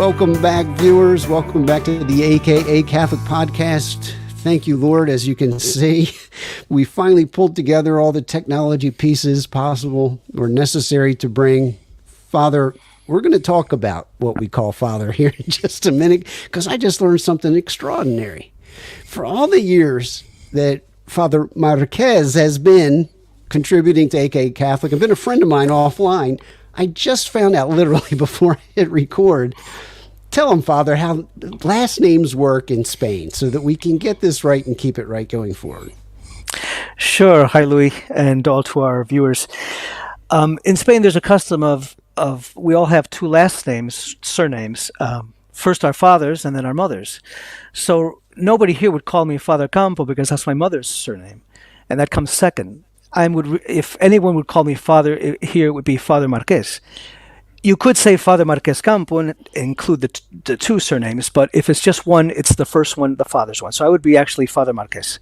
Welcome back, viewers. Welcome back to the akaCatholic podcast. Thank you, Lord. As you can see, we finally pulled together all the technology pieces possible or necessary to bring Father. We're going to talk about what we call Father here in just a minute, because I just learned something extraordinary. For all the years that Father Marqués has been contributing to akaCatholic and been a friend of mine offline, I just found out literally before I hit record. Tell him, Father, how last names work in Spain so that we can get this right and keep it right going forward. Sure. Hi, Louis, and all to our viewers. In Spain, there's a custom of we all have two last names, surnames. First our fathers and then our mothers. So nobody here would call me Father Campo because that's my mother's surname, and that comes second. If anyone would call me Father here, it would be Father Marqués. You could say Father Marqués Campo and include the two surnames, but if it's just one, it's the first one, the father's one. So I would be actually Father Marqués.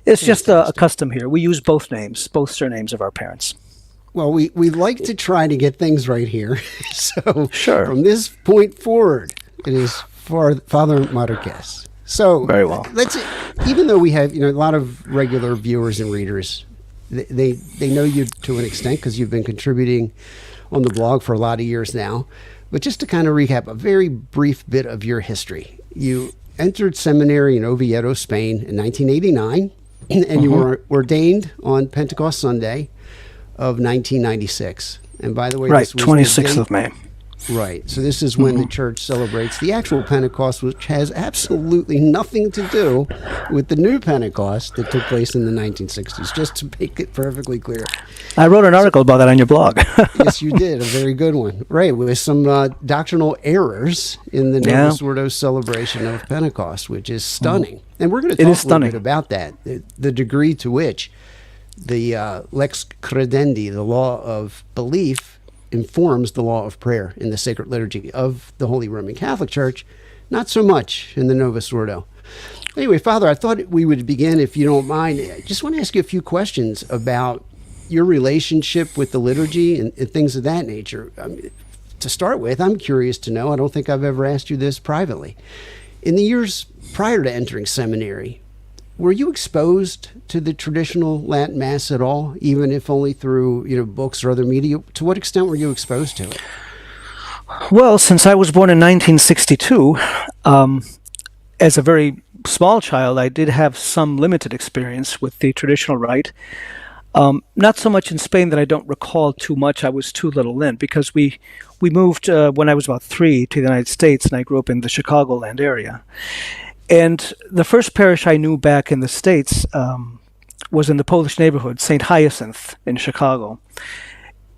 It's just a custom here. We use both names, both surnames of our parents. Well, we like to try to get things right here. So sure. From this point forward, it is Father Marqués. So very well. Even though we have a lot of regular viewers and readers, they know you to an extent because you've been contributing on the blog for a lot of years now. But just to kind of recap a very brief bit of your history. You entered seminary in Oviedo, Spain in 1989, and you were ordained on Pentecost Sunday of 1996. And by the way, right, 26th of May. Right. So this is when the church celebrates the actual Pentecost, which has absolutely nothing to do with the new Pentecost that took place in the 1960s, just to make it perfectly clear. I wrote an article about that on your blog. Yes, you did. A very good one. Right. With some doctrinal errors in the Novus Ordo celebration of Pentecost, which is stunning. And we're going to talk a little bit about that, the degree to which the lex credendi, the law of belief, informs the law of prayer in the sacred liturgy of the Holy Roman Catholic Church, not so much in the Novus Ordo. Anyway, Father, I thought we would begin, if you don't mind. I just want to ask you a few questions about your relationship with the liturgy and things of that nature. To start with, I'm curious to know, I don't think I've ever asked you this privately. In the years prior to entering seminary, were you exposed to the traditional Latin Mass at all, even if only through books or other media? To what extent were you exposed to it? Well, since I was born in 1962, as a very small child, I did have some limited experience with the traditional rite. Not so much in Spain that I don't recall too much. I was too little then, because we moved when I was about 3 to the United States, and I grew up in the Chicagoland area. And the first parish I knew back in the States was in the Polish neighborhood, St. Hyacinth in Chicago.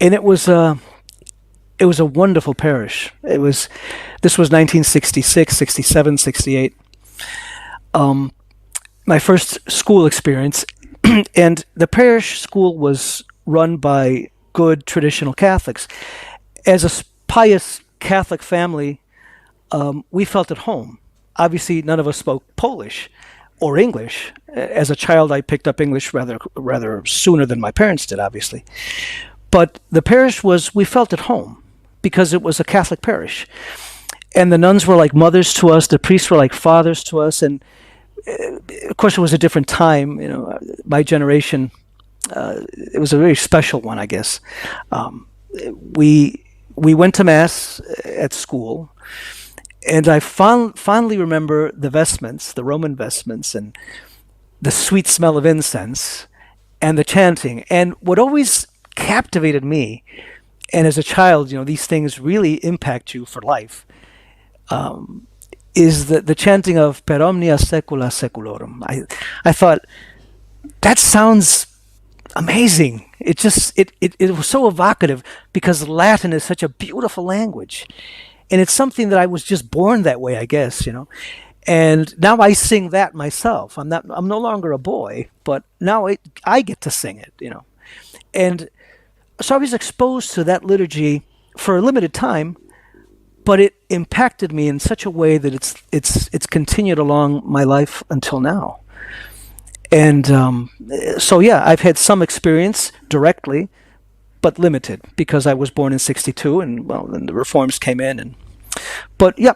And it was a wonderful parish. This was 1966, 67, 68. My first school experience. And the parish school was run by good traditional Catholics. As a pious Catholic family, we felt at home. Obviously, none of us spoke Polish or English. As a child, I picked up English rather sooner than my parents did, obviously. But the parish we felt at home because it was a Catholic parish. And the nuns were like mothers to us. The priests were like fathers to us. And of course, it was a different time. My generation, it was a very special one, I guess. We went to Mass at school. And I fondly remember the vestments, the Roman vestments, and the sweet smell of incense, and the chanting. And what always captivated me, and as a child, these things really impact you for life, is the chanting of Per omnia saecula saeculorum. I thought, that sounds amazing. It was so evocative because Latin is such a beautiful language. And it's something that I was just born that way, I guess, And now I sing that myself. I'm no longer a boy, but now I get to sing it, And so I was exposed to that liturgy for a limited time, but it impacted me in such a way that it's continued along my life until now. And so I've had some experience directly, but limited because I was born in 62, and then the reforms came in, and But yeah,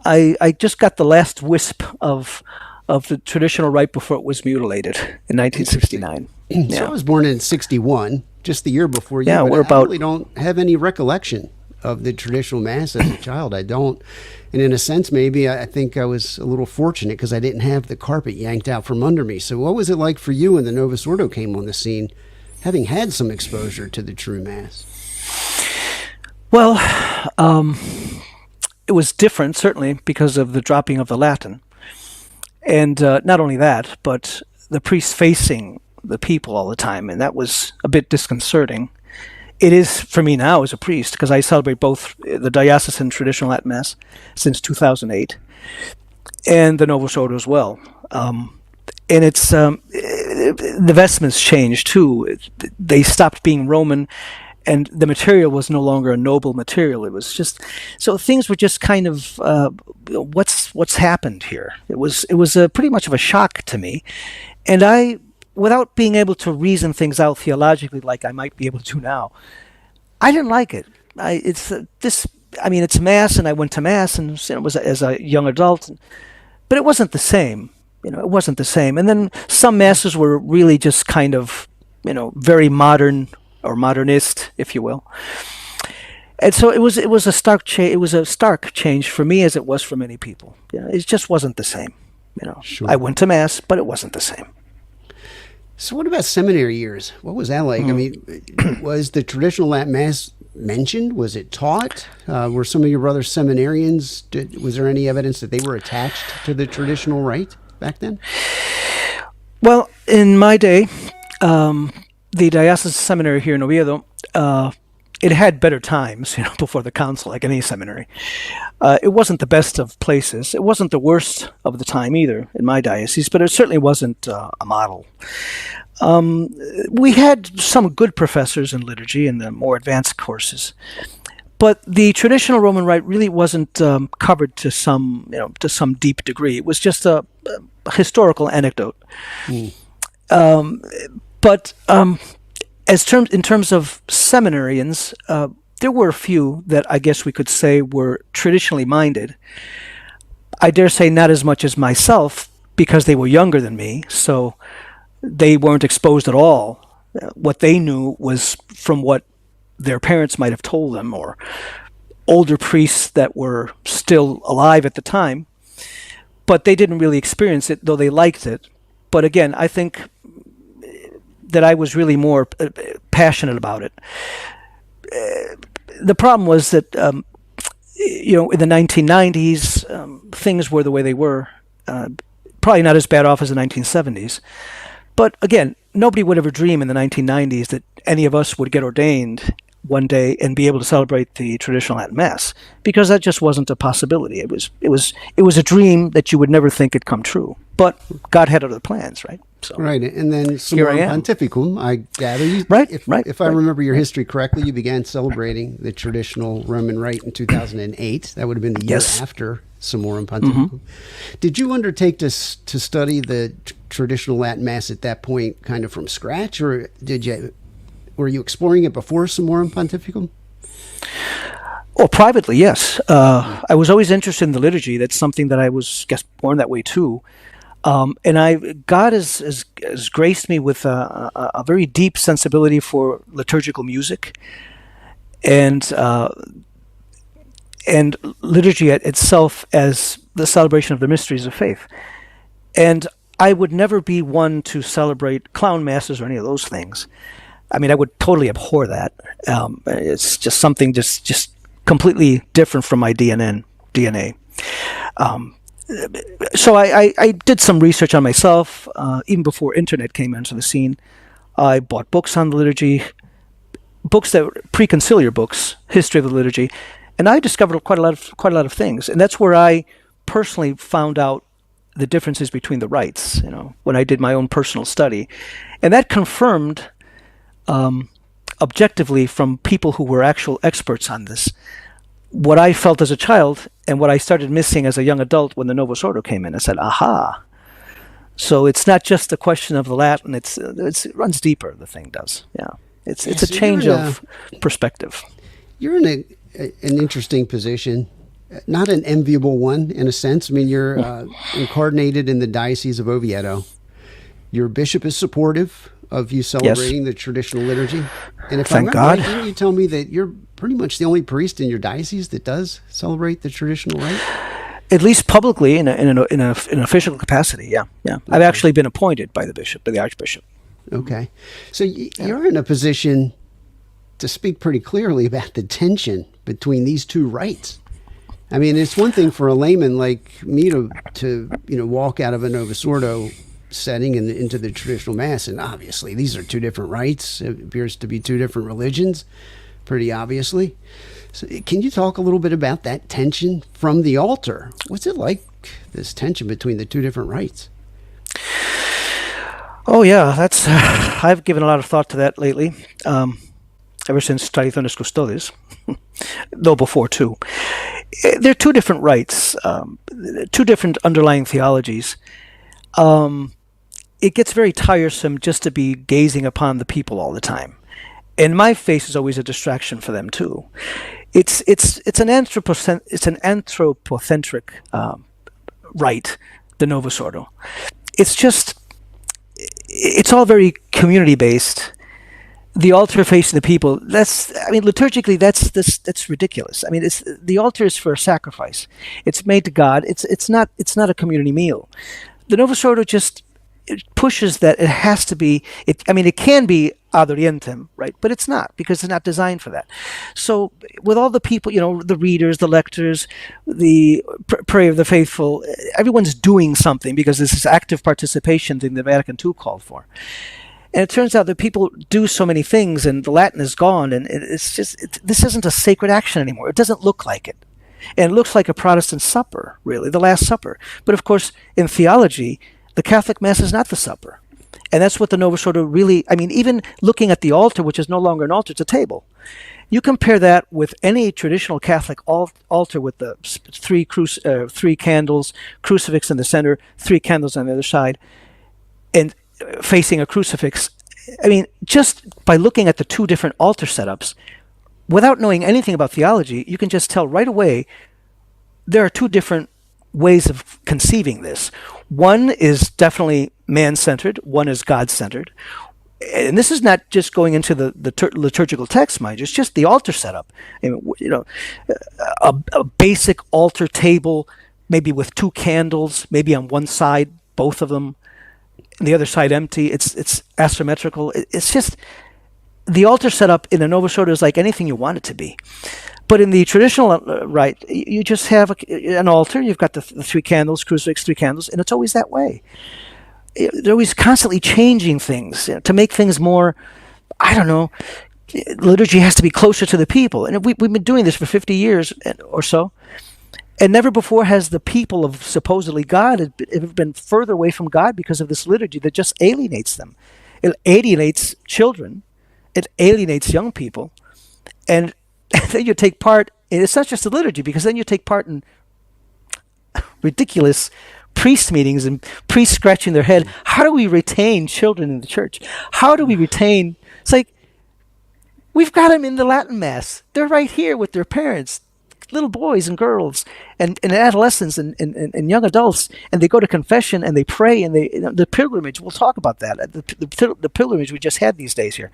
I just got the last wisp of the traditional rite before it was mutilated in 1969. So I was born in 61, just the year before you. Yeah, but I really don't have any recollection of the traditional mass as a child. I don't. And in a sense, maybe I think I was a little fortunate because I didn't have the carpet yanked out from under me. So what was it like for you when the Novus Ordo came on the scene, having had some exposure to the true mass? Well, it was different, certainly, because of the dropping of the Latin. And not only that, but the priest facing the people all the time, and that was a bit disconcerting. It is for me now as a priest, because I celebrate both the diocesan traditional Latin Mass since 2008 and the Novus Ordo as well. And it's the vestments changed too. They stopped being Roman, and the material was no longer a noble material. It was just, so things were just kind of what's happened here. It was pretty much of a shock to me, and I, without being able to reason things out theologically like I might be able to now, I didn't like it. It's Mass, and I went to Mass, and it was as a young adult, but it wasn't the same. It wasn't the same. And then some Masses were really just kind of, very modern or modernist, if you will. And so it was a stark change. It was a stark change for me, as it was for many people. It just wasn't the same. Sure. I went to Mass, but it wasn't the same. So what about seminary years? What was that like? I mean, was the traditional Latin Mass mentioned? Was it taught? Were some of your brothers seminarians? Was there any evidence that they were attached to the traditional rite back then? Well, in my day, the diocesan seminary here in Oviedo, it had better times, before the council, like any seminary. It wasn't the best of places. It wasn't the worst of the time either in my diocese, but it certainly wasn't a model. We had some good professors in liturgy in the more advanced courses, but the traditional Roman Rite really wasn't covered to some deep degree. It was just a historical anecdote. But in terms of seminarians, there were a few that I guess we could say were traditionally minded. I dare say not as much as myself, because they were younger than me, so they weren't exposed at all. What they knew was from what their parents might have told them, or older priests that were still alive at the time, but they didn't really experience it, though they liked it. But again, I think that I was really more passionate about it. The problem was that, in the 1990s, things were the way they were. Probably not as bad off as the 1970s. But again, nobody would ever dream in the 1990s that any of us would get ordained one day and be able to celebrate the traditional Latin Mass, because that just wasn't a possibility. It was a dream that you would never think could come true. But God had other plans, right? So, right, and then Summorum Pontificum, I gather. If I remember your history correctly, you began celebrating the traditional Roman Rite in 2008. That would have been the year after Summorum Pontificum. Mm-hmm. Did you undertake to study the traditional Latin Mass at that point kind of from scratch, or were you exploring it before Summorum Pontificum? Well, privately, yes. I was always interested in the liturgy. That's something that I was born that way too. And God has graced me with a very deep sensibility for liturgical music, and liturgy itself as the celebration of the mysteries of faith. And I would never be one to celebrate clown masses or any of those things. I mean, I would totally abhor that. It's just something just completely different from my DNA. So I did some research on myself, even before internet came into the scene. I bought books on the liturgy, books that were pre-conciliar books, history of the liturgy, and I discovered quite a lot of things. And that's where I personally found out the differences between the rites, when I did my own personal study. And that confirmed objectively from people who were actual experts on this what I felt as a child and what I started missing as a young adult when the Novus Ordo came in. I said, aha. So it's not just a question of the Latin, it runs deeper, the thing does. Yeah. It's a change of perspective. You're in an interesting position not an enviable one in a sense. I mean, you're incarnated in the Diocese of Oviedo. Your bishop is supportive of you celebrating the traditional liturgy. And if Thank God. Right, didn't you tell me that you're pretty much the only priest in your diocese that does celebrate the traditional rite? At least publicly, in an official capacity, yeah. Okay. I've actually been appointed by the Archbishop. Okay. So you're in a position to speak pretty clearly about the tension between these two rites. I mean, it's one thing for a layman like me to walk out of a Novus Ordo setting and into the traditional Mass, and obviously these are two different rites. It appears to be two different religions, pretty obviously. So can you talk a little bit about that tension from the altar? What's it like, this tension between the two different rites? Oh yeah, that's I've given a lot of thought to that lately, ever since Traditionis Custodes, though before too. They're two different rites, two different underlying theologies. It gets very tiresome just to be gazing upon the people all the time, and my face is always a distraction for them too. It's an anthropocentric rite, the Novus Ordo. It's all very community based. The altar facing the people. Liturgically, that's ridiculous. I mean, the altar is for a sacrifice. It's made to God. It's not a community meal. The Novus Ordo just pushes that it has to be. It can be ad orientem, right? But it's not, because it's not designed for that. So with all the people, the readers, the lectors, the prayer of the faithful, everyone's doing something because this is active participation thing the Vatican II called for. And it turns out that people do so many things, and the Latin is gone, and this isn't a sacred action anymore. It doesn't look like it. And it looks like a Protestant supper, really, the Last Supper. But of course, in theology, the Catholic Mass is not the supper. And that's what the Novus Ordo really, even looking at the altar, which is no longer an altar, it's a table. You compare that with any traditional Catholic altar with the three candles, crucifix in the center, three candles on the other side, and facing a crucifix. Just by looking at the two different altar setups, without knowing anything about theology, you can just tell right away there are two different ways of conceiving this. One is definitely man-centered, one is God-centered. And this is not just going into the liturgical text, mind you, it's just the altar setup. A basic altar table, maybe with two candles, maybe on one side, both of them, and the other side empty. It's asymmetrical. It's just the altar setup in a Novus Ordo is like anything you want it to be. But in the traditional rite, you just have an altar. You've got the three candles, crucifix, three candles, and it's always that way. They're always constantly changing things to make things more, liturgy has to be closer to the people. And we've been doing this for 50 years or so. And never before has the people of supposedly God have been further away from God because of this liturgy that just alienates them. It alienates children. It alienates young people. And then you take part, and it's not just a liturgy, because then you take part in ridiculous priest meetings and priests scratching their head. How do we retain children in the church? How do we retain? It's like, we've got them in the Latin Mass. They're right here with their parents, little boys and girls and adolescents and young adults, and they go to confession and they pray, and the pilgrimage, we'll talk about that, the pilgrimage we just had these days here.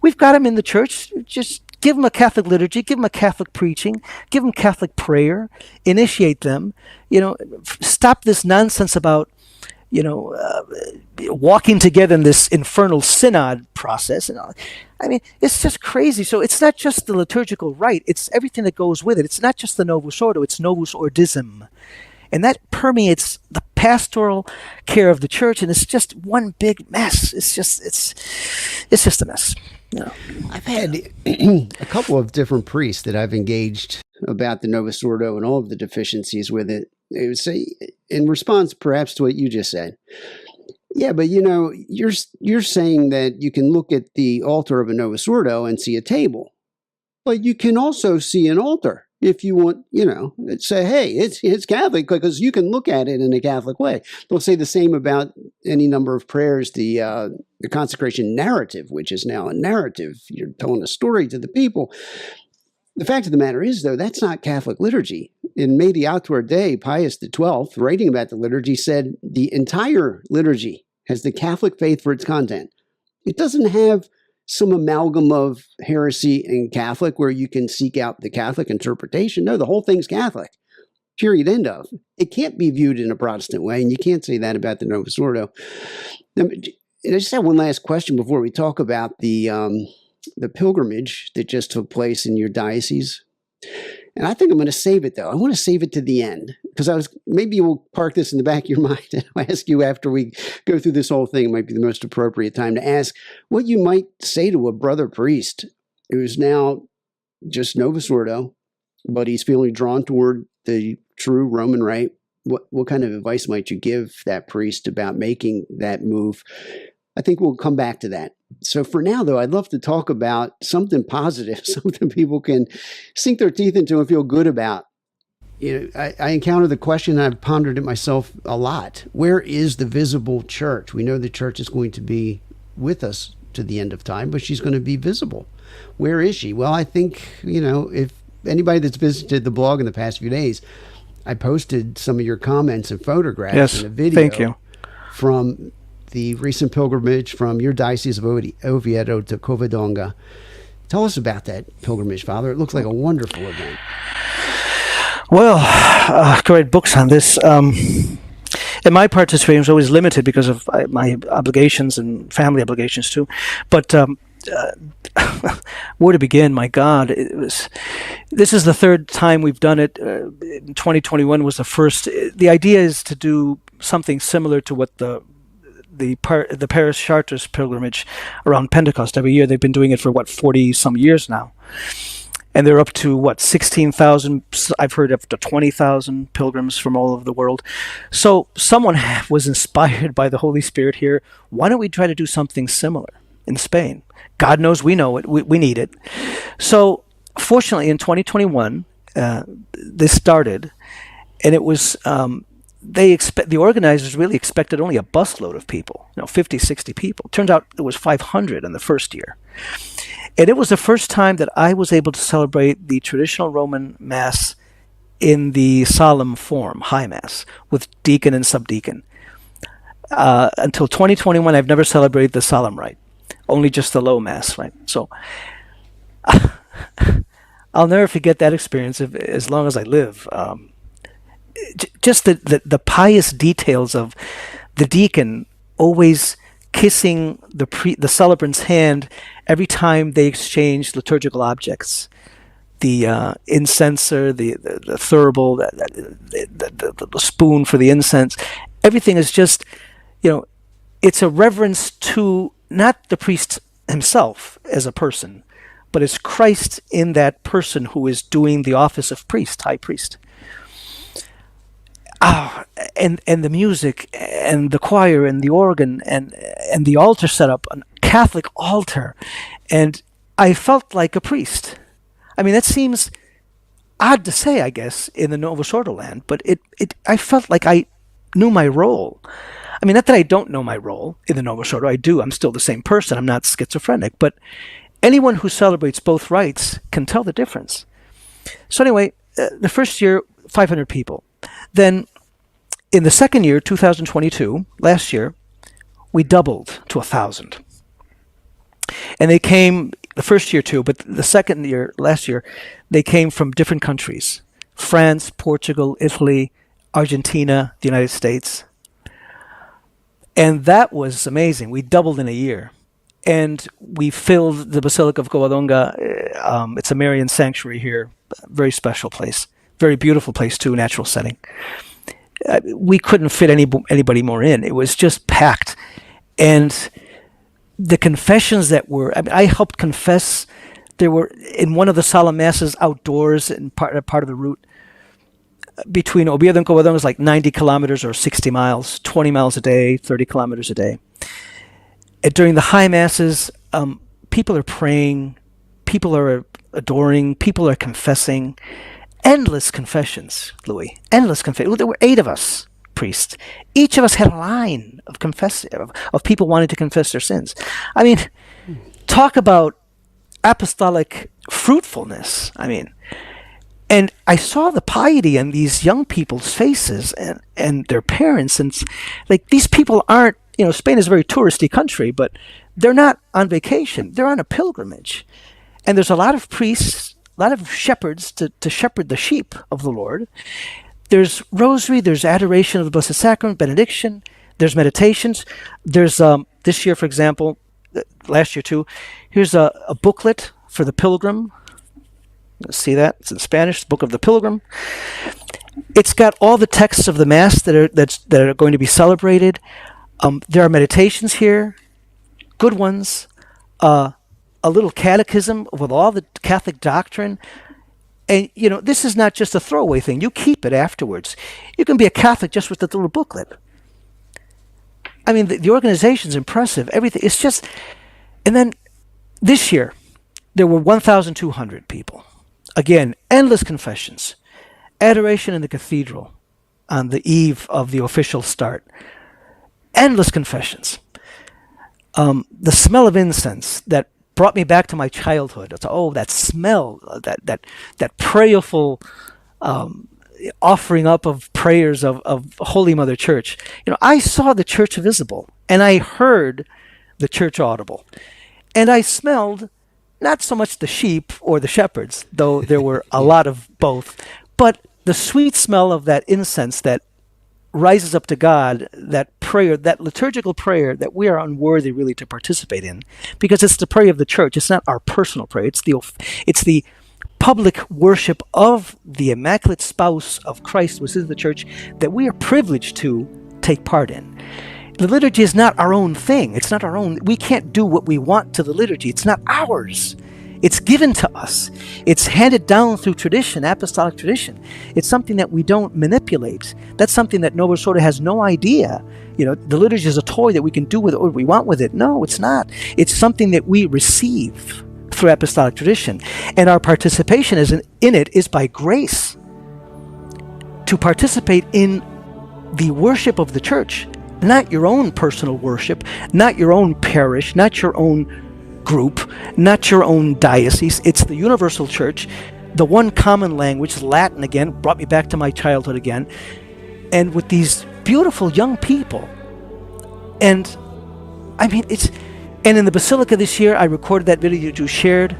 We've got them in the church. Just give them a Catholic liturgy, give them a Catholic preaching, give them Catholic prayer, initiate them. Stop this nonsense about, walking together in this infernal synod process. It's just crazy. So it's not just the liturgical rite, it's everything that goes with it. It's not just the Novus Ordo, it's Novus Ordism. And that permeates the pastoral care of the church, and it's just one big mess. It's just a mess. I've had a couple of different priests that I've engaged about the Novus Ordo and all of the deficiencies with it. They would say, in response perhaps to what you just said, yeah, but you're saying that you can look at the altar of a Novus Ordo and see a table, but you can also see an altar. If you want, say, hey, it's Catholic, because you can look at it in a Catholic way. They'll say the same about any number of prayers, the consecration narrative, which is now a narrative. You're telling a story to the people. The fact of the matter is, though, that's not Catholic liturgy. In Mediator Dei, Pius XII, writing about the liturgy, said the entire liturgy has the Catholic faith for its content. It doesn't have some amalgam of heresy and Catholic where you can seek out the Catholic interpretation. No, the whole thing's Catholic. Period, end of. It can't be viewed in a Protestant way, and you can't say that about the Novus Ordo. Now, I just have one last question before we talk about the pilgrimage that just took place in your diocese. And I think I'm going to save it, though. I want to save it to the end, because maybe we'll park this in the back of your mind and I'll ask you after we go through this whole thing. It might be the most appropriate time to ask what you might say to a brother priest who's now just Novus Ordo, but he's feeling drawn toward the true Roman rite. What kind of advice might you give that priest about making that move? I think we'll come back to that. So for now, though, I'd love to talk about something positive, something people can sink their teeth into and feel good about. You know, I encountered the question, and I've pondered it myself a lot. Where is the visible church? We know the church is going to be with us to the end of time, but she's going to be visible. Where is she? Well, I think, if anybody that's visited the blog in the past few days, I posted some of your comments and photographs and a video thank you. From the recent pilgrimage from your Diocese of Oviedo to Covadonga. Tell us about that pilgrimage, Father. It looks like a wonderful event. Well, great books on this. And my participation was always limited because of my obligations and family obligations too. But where to begin? My God, this is the third time we've done it. 2021 was the first. The idea is to do something similar to what the Paris Chartres pilgrimage around Pentecost every year. They've been doing it for 40 some years now, and they're up to 16,000. I've heard up to 20,000 pilgrims from all over the world. So someone was inspired by the Holy Spirit here. Why don't we try to do something similar in Spain? God knows we know it. We need it. So fortunately, in 2021, this started, and it was. The organizers really expected only a busload of people, 50, 60 people. Turns out it was 500 in the first year. And it was the first time that I was able to celebrate the traditional Roman Mass in the solemn form, High Mass, with deacon and subdeacon. Until 2021, I've never celebrated the solemn rite, only just the low Mass, right? So I'll never forget that experience as long as I live. Just the pious details of the deacon always kissing the celebrant's hand every time they exchange liturgical objects. The incenser, the thurible, the spoon for the incense. Everything is just, it's a reverence to not the priest himself as a person, but it's Christ in that person who is doing the office of priest, high priest. And the music and the choir and the organ and the altar setup, a Catholic altar, and I felt like a priest. I mean, that seems odd to say, I guess, in the Novus Ordo land, but I felt like I knew my role. I mean, not that I don't know my role in the Novus Ordo. I do. I'm still the same person. I'm not schizophrenic. But anyone who celebrates both rites can tell the difference. So anyway, the first year, 500 people. Then in the second year, 2022, last year, we doubled to 1,000. And they came the first year too, but the second year, last year, they came from different countries. France, Portugal, Italy, Argentina, the United States. And that was amazing. We doubled in a year. And we filled the Basilica of Covadonga. It's a Marian sanctuary here. Very special place. Very beautiful place too, natural setting. We couldn't fit anybody more in. It was just packed. And the confessions that were, I helped confess. There were, in one of the solemn masses outdoors in part of the route, between Oviedo and Covadonga was like 90 kilometers or 60 miles, 20 miles a day, 30 kilometers a day. And during the high masses, people are praying, people are adoring, people are confessing. Endless confessions, Louis. Endless confessions. There were 8 of us, priests. Each of us had a line of people wanting to confess their sins. I mean, talk about apostolic fruitfulness. I mean, and I saw the piety in these young people's faces and their parents. And like, these people aren't, Spain is a very touristy country, but they're not on vacation. They're on a pilgrimage. And there's a lot of priests, a lot of shepherds to shepherd the sheep of the Lord. There's rosary, there's adoration of the Blessed Sacrament, benediction, there's meditations. There's, this year, for example, last year too, here's a booklet for the pilgrim. See that? It's in Spanish, the Book of the Pilgrim. It's got all the texts of the Mass that are going to be celebrated. There are meditations here, good ones, a little catechism with all the Catholic doctrine. And, this is not just a throwaway thing. You keep it afterwards. You can be a Catholic just with the little booklet. I mean, the organization's impressive. Everything. It's just... And then this year, there were 1,200 people. Again, endless confessions. Adoration in the cathedral on the eve of the official start. Endless confessions. The smell of incense that brought me back to my childhood. That smell, that prayerful offering up of prayers of Holy Mother Church. I saw the church visible, and I heard the church audible. And I smelled not so much the sheep or the shepherds, though there were a lot of both, but the sweet smell of that incense that rises up to God, that prayer, that liturgical prayer that we are unworthy really to participate in, because it's the prayer of the church. It's not our personal prayer. It's the public worship of the Immaculate Spouse of Christ, which is the church, that we are privileged to take part in. The liturgy is not our own thing. It's not our own. We can't do what we want to the liturgy. It's not ours. It's given to us. It's handed down through tradition, apostolic tradition. It's something that we don't manipulate. That's something that Novus Ordo has no idea. The liturgy is a toy that we can do with it what we want with it. No, it's not. It's something that we receive through apostolic tradition. And our participation in it is by grace. To participate in the worship of the church, not your own personal worship, not your own parish, not your own group, not your own diocese. It's the universal church, the one common language, Latin again, brought me back to my childhood again, and with these beautiful young people. And I mean, and in the Basilica this year, I recorded that video you shared,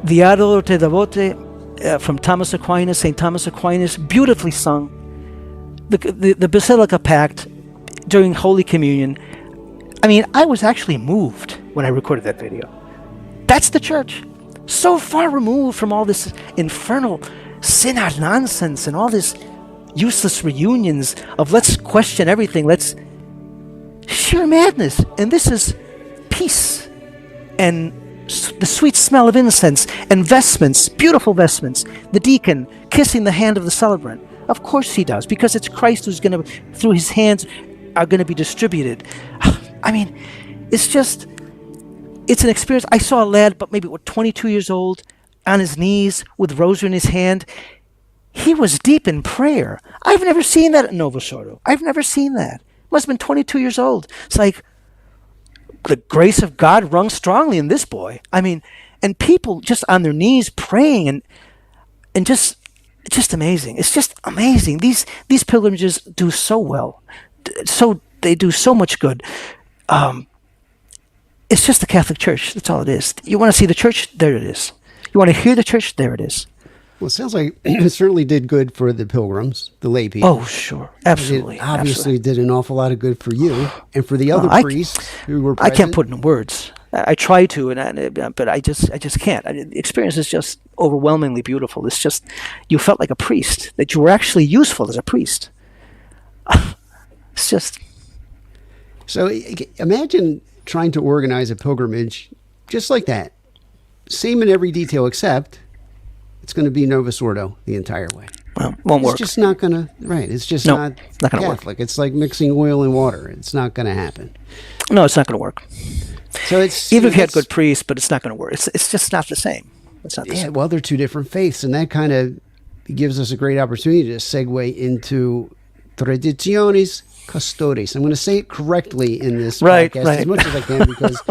the Adoro Te Devote from Thomas Aquinas, St. Thomas Aquinas, beautifully sung. The Basilica packed during Holy Communion. I mean, I was actually moved when I recorded that video. That's the church. So far removed from all this infernal synod nonsense and all this useless reunions of let's question everything, let's... Sheer madness. And this is peace and the sweet smell of incense and vestments, beautiful vestments. The deacon kissing the hand of the celebrant. Of course he does, because it's Christ who's going to, through his hands, are going to be distributed. I mean, it's an experience. I saw a lad, but maybe 22 years old, on his knees with rosary in his hand. He was deep in prayer. I've never seen that at Novus Ordo. I've never seen that. Must have been 22 years old. It's like the grace of God rung strongly in this boy. I mean, and people just on their knees praying and just amazing. It's just amazing. These pilgrimages do so well. So they do so much good. It's just the Catholic Church. That's all it is. You want to see the church? There it is. You want to hear the church? There it is. Well, it sounds like it certainly did good for the pilgrims, the lay people. Oh, sure. Absolutely. It obviously did an awful lot of good for you and for the other priests who were present. I can't put it in words. I try to, but I just can't. The experience is just overwhelmingly beautiful. It's just, you felt like a priest, that you were actually useful as a priest. It's just... So imagine trying to organize a pilgrimage just like that. Same in every detail, except it's going to be Novus Ordo the entire way. Well, won't work. It's just not going to, right. It's just not going to Catholic. It's like mixing oil and water. It's not going to happen. No, it's not going to work. So it's... Even if you had good priests, but it's not going to work. It's just not the same. It's not the same. Well, they're two different faiths, and that kind of gives us a great opportunity to segue into Traditionis Custodes. I'm going to say it correctly in this podcast as much as I can, because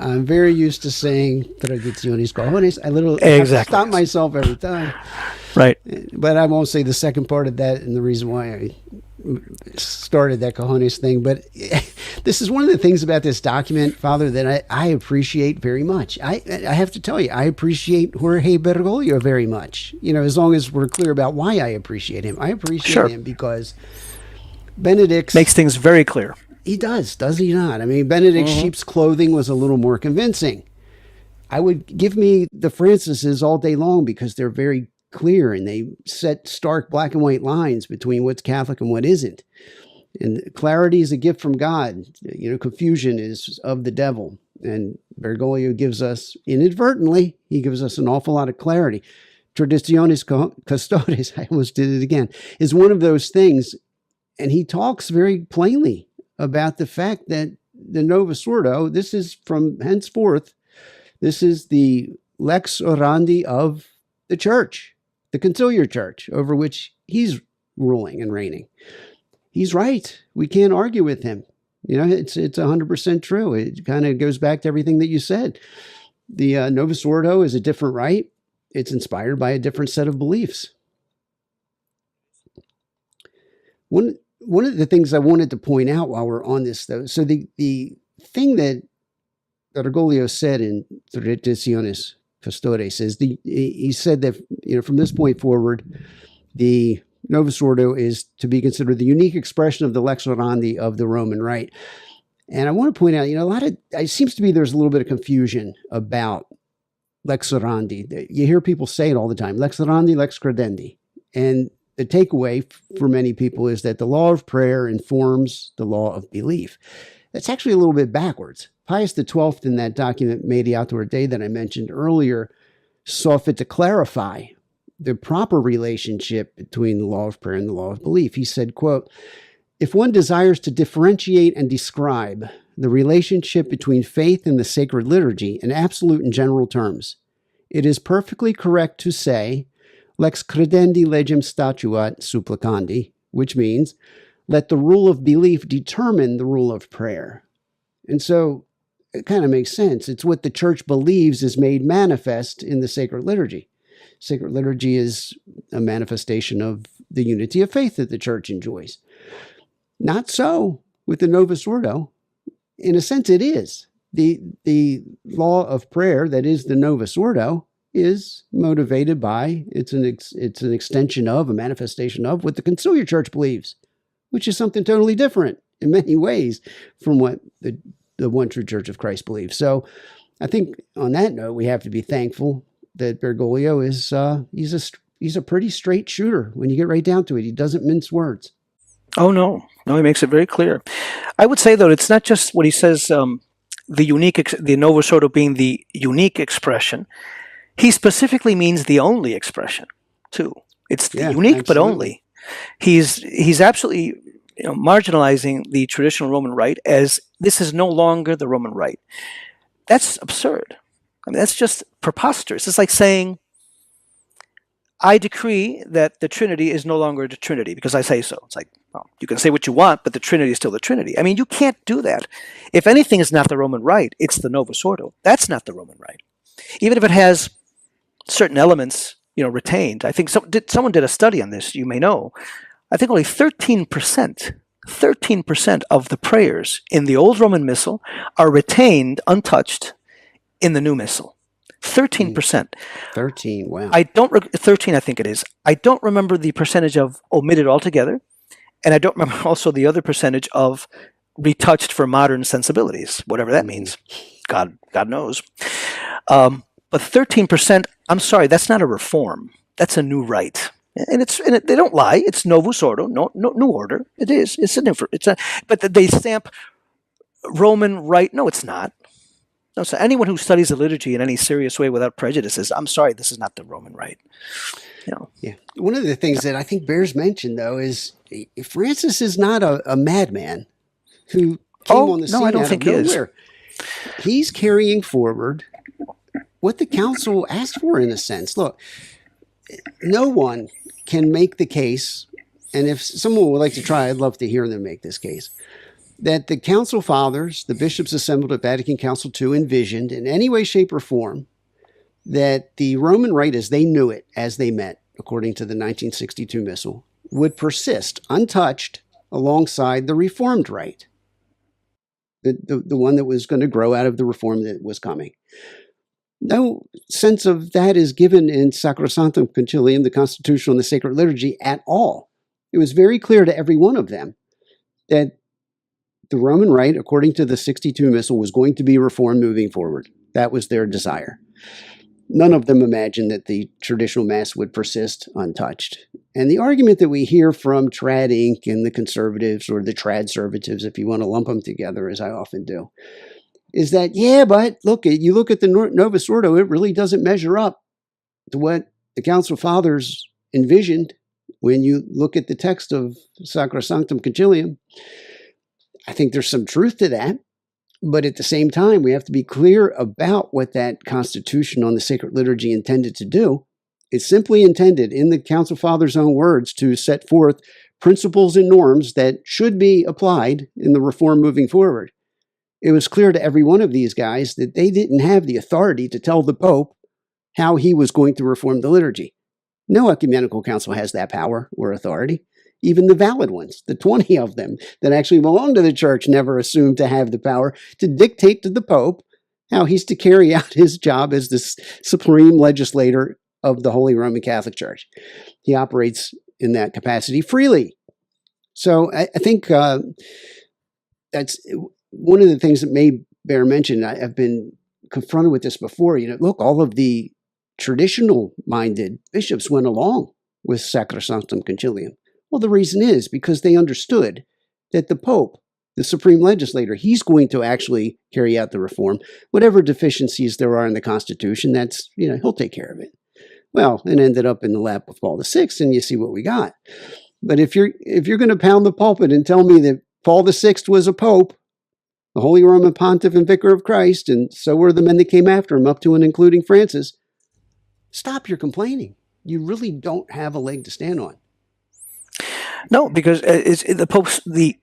I'm very used to saying tradiciones cojones. I literally have to stop myself every time. Right. But I won't say the second part of that and the reason why I started that cojones thing. But this is one of the things about this document, Father, that I appreciate very much. I have to tell you, I appreciate Jorge Bergoglio very much. As long as we're clear about why I appreciate him. I appreciate him because Benedict's... makes things very clear. He does he not? I mean, Benedict's sheep's clothing was a little more convincing. I would give me the Francises all day long because they're very clear and they set stark black and white lines between what's Catholic and what isn't. And clarity is a gift from God. Confusion is of the devil. And Bergoglio gives us, inadvertently, he gives us an awful lot of clarity. Traditiones custodes, I almost did it again, is one of those things. And he talks very plainly about the fact that the Novus Ordo, this is from henceforth, this is the lex orandi of the church, the conciliar church, over which he's ruling and reigning. He's right. We can't argue with him. It's 100% true. It kind of goes back to everything that you said. The Novus Ordo is a different rite. It's inspired by a different set of beliefs. One of the things I wanted to point out while we're on this, though, so the thing that Bergoglio said in Traditiones Custodes is he said that from this point forward, the Novus Ordo is to be considered the unique expression of the lex orandi of the Roman Rite. And I want to point out, it seems to be there's a little bit of confusion about lex orandi. You hear people say it all the time, lex orandi, lex credendi. And the takeaway for many people is that the law of prayer informs the law of belief. That's actually a little bit backwards. Pius XII in that document, Mediator Dei, that I mentioned earlier, saw fit to clarify the proper relationship between the law of prayer and the law of belief. He said, quote, "If one desires to differentiate and describe the relationship between faith and the sacred liturgy in absolute and general terms, it is perfectly correct to say, lex credendi legem statuat supplicandi, which means, let the rule of belief determine the rule of prayer." And so it kind of makes sense. It's what the church believes is made manifest in the sacred liturgy. Sacred liturgy is a manifestation of the unity of faith that the church enjoys. Not so with the Novus Ordo. In a sense, it is. The law of prayer, that is the Novus Ordo, is motivated by, it's an extension of, a manifestation of what the conciliar church believes, which is something totally different in many ways from what the one true Church of Christ believes. So I think on that note, we have to be thankful that Bergoglio is, he's a pretty straight shooter when you get right down to it. He doesn't mince words. Oh, no, he makes it very clear. I would say, though, it's not just what he says, the Novus Ordo being the unique expression. He specifically means the only expression, too. It's unique, absolutely. But only. He's absolutely marginalizing the traditional Roman Rite as this is no longer the Roman Rite. That's absurd. I mean, that's just preposterous. It's like saying, I decree that the Trinity is no longer the Trinity because I say so. It's like, well, you can say what you want, but the Trinity is still the Trinity. I mean, you can't do that. If anything is not the Roman Rite, it's the Novus Ordo. That's not the Roman Rite. Even if it has certain elements, retained. I think someone did a study on this, you may know. I think only 13% of the prayers in the old Roman Missal are retained, untouched, in the new Missal. 13%. 13, wow. 13, I think it is. I don't remember the percentage of omitted altogether, and I don't remember also the other percentage of retouched for modern sensibilities, whatever that means. God knows. But 13%, I'm sorry, that's not a reform. That's a new rite. And they don't lie. It's Novus Ordo, no new order. It is. But they stamp Roman Rite. No, it's not. No, so anyone who studies the liturgy in any serious way without prejudices, I'm sorry, this is not the Roman Rite. Yeah. One of the things that I think bears mention, though, is Francis is not a madman who came on the scene I don't out think of nowhere. He's carrying forward what the council asked for, in a sense. Look, no one can make the case, and if someone would like to try, I'd love to hear them make this case. that the Council Fathers, the bishops assembled at Vatican Council II, envisioned in any way, shape, or form that the Roman Rite as they knew it, as they met, according to the 1962 Missal, would persist untouched alongside the Reformed Rite, the one that was going to grow out of the Reform that was coming. No sense of that is given in Sacrosanctum Concilium, the Constitution on the Sacred Liturgy, at all. It was very clear to every one of them that the Roman Rite, according to the 62 Missal, was going to be reformed moving forward. That was their desire. None of them imagined that the traditional Mass would persist untouched. And the argument that we hear from Trad Inc. and the conservatives, or the Trad-servatives, if you want to lump them together, as I often do, is that, yeah, but you look at the Novus Ordo, it really doesn't measure up to what the Council Fathers envisioned when you look at the text of Sacrosanctum Concilium. I think there's some truth to that. But at the same time, we have to be clear about what that Constitution on the Sacred Liturgy intended to do. It's simply intended, in the Council Fathers' own words, to set forth principles and norms that should be applied in the reform moving forward. It was clear to every one of these guys that they didn't have the authority to tell the Pope how he was going to reform the liturgy. No ecumenical council has that power or authority. Even the valid ones, the 20 of them that actually belong to the church, never assumed to have the power to dictate to the Pope how he's to carry out his job as the supreme legislator of the Holy Roman Catholic Church. He operates in that capacity freely. So I think that's one of the things that may bear mention. I've been confronted with this before. Look, all of the traditional-minded bishops went along with Sacrosanctum Concilium. Well, the reason is because they understood that the Pope, the supreme legislator, he's going to actually carry out the reform. Whatever deficiencies there are in the Constitution, that's, he'll take care of it. Well, it ended up in the lap of Paul VI, and you see what we got. But if you're going to pound the pulpit and tell me that Paul VI was a pope, the Holy Roman Pontiff and Vicar of Christ, and so were the men that came after him, up to and including Francis, stop your complaining. You really don't have a leg to stand on. No, because the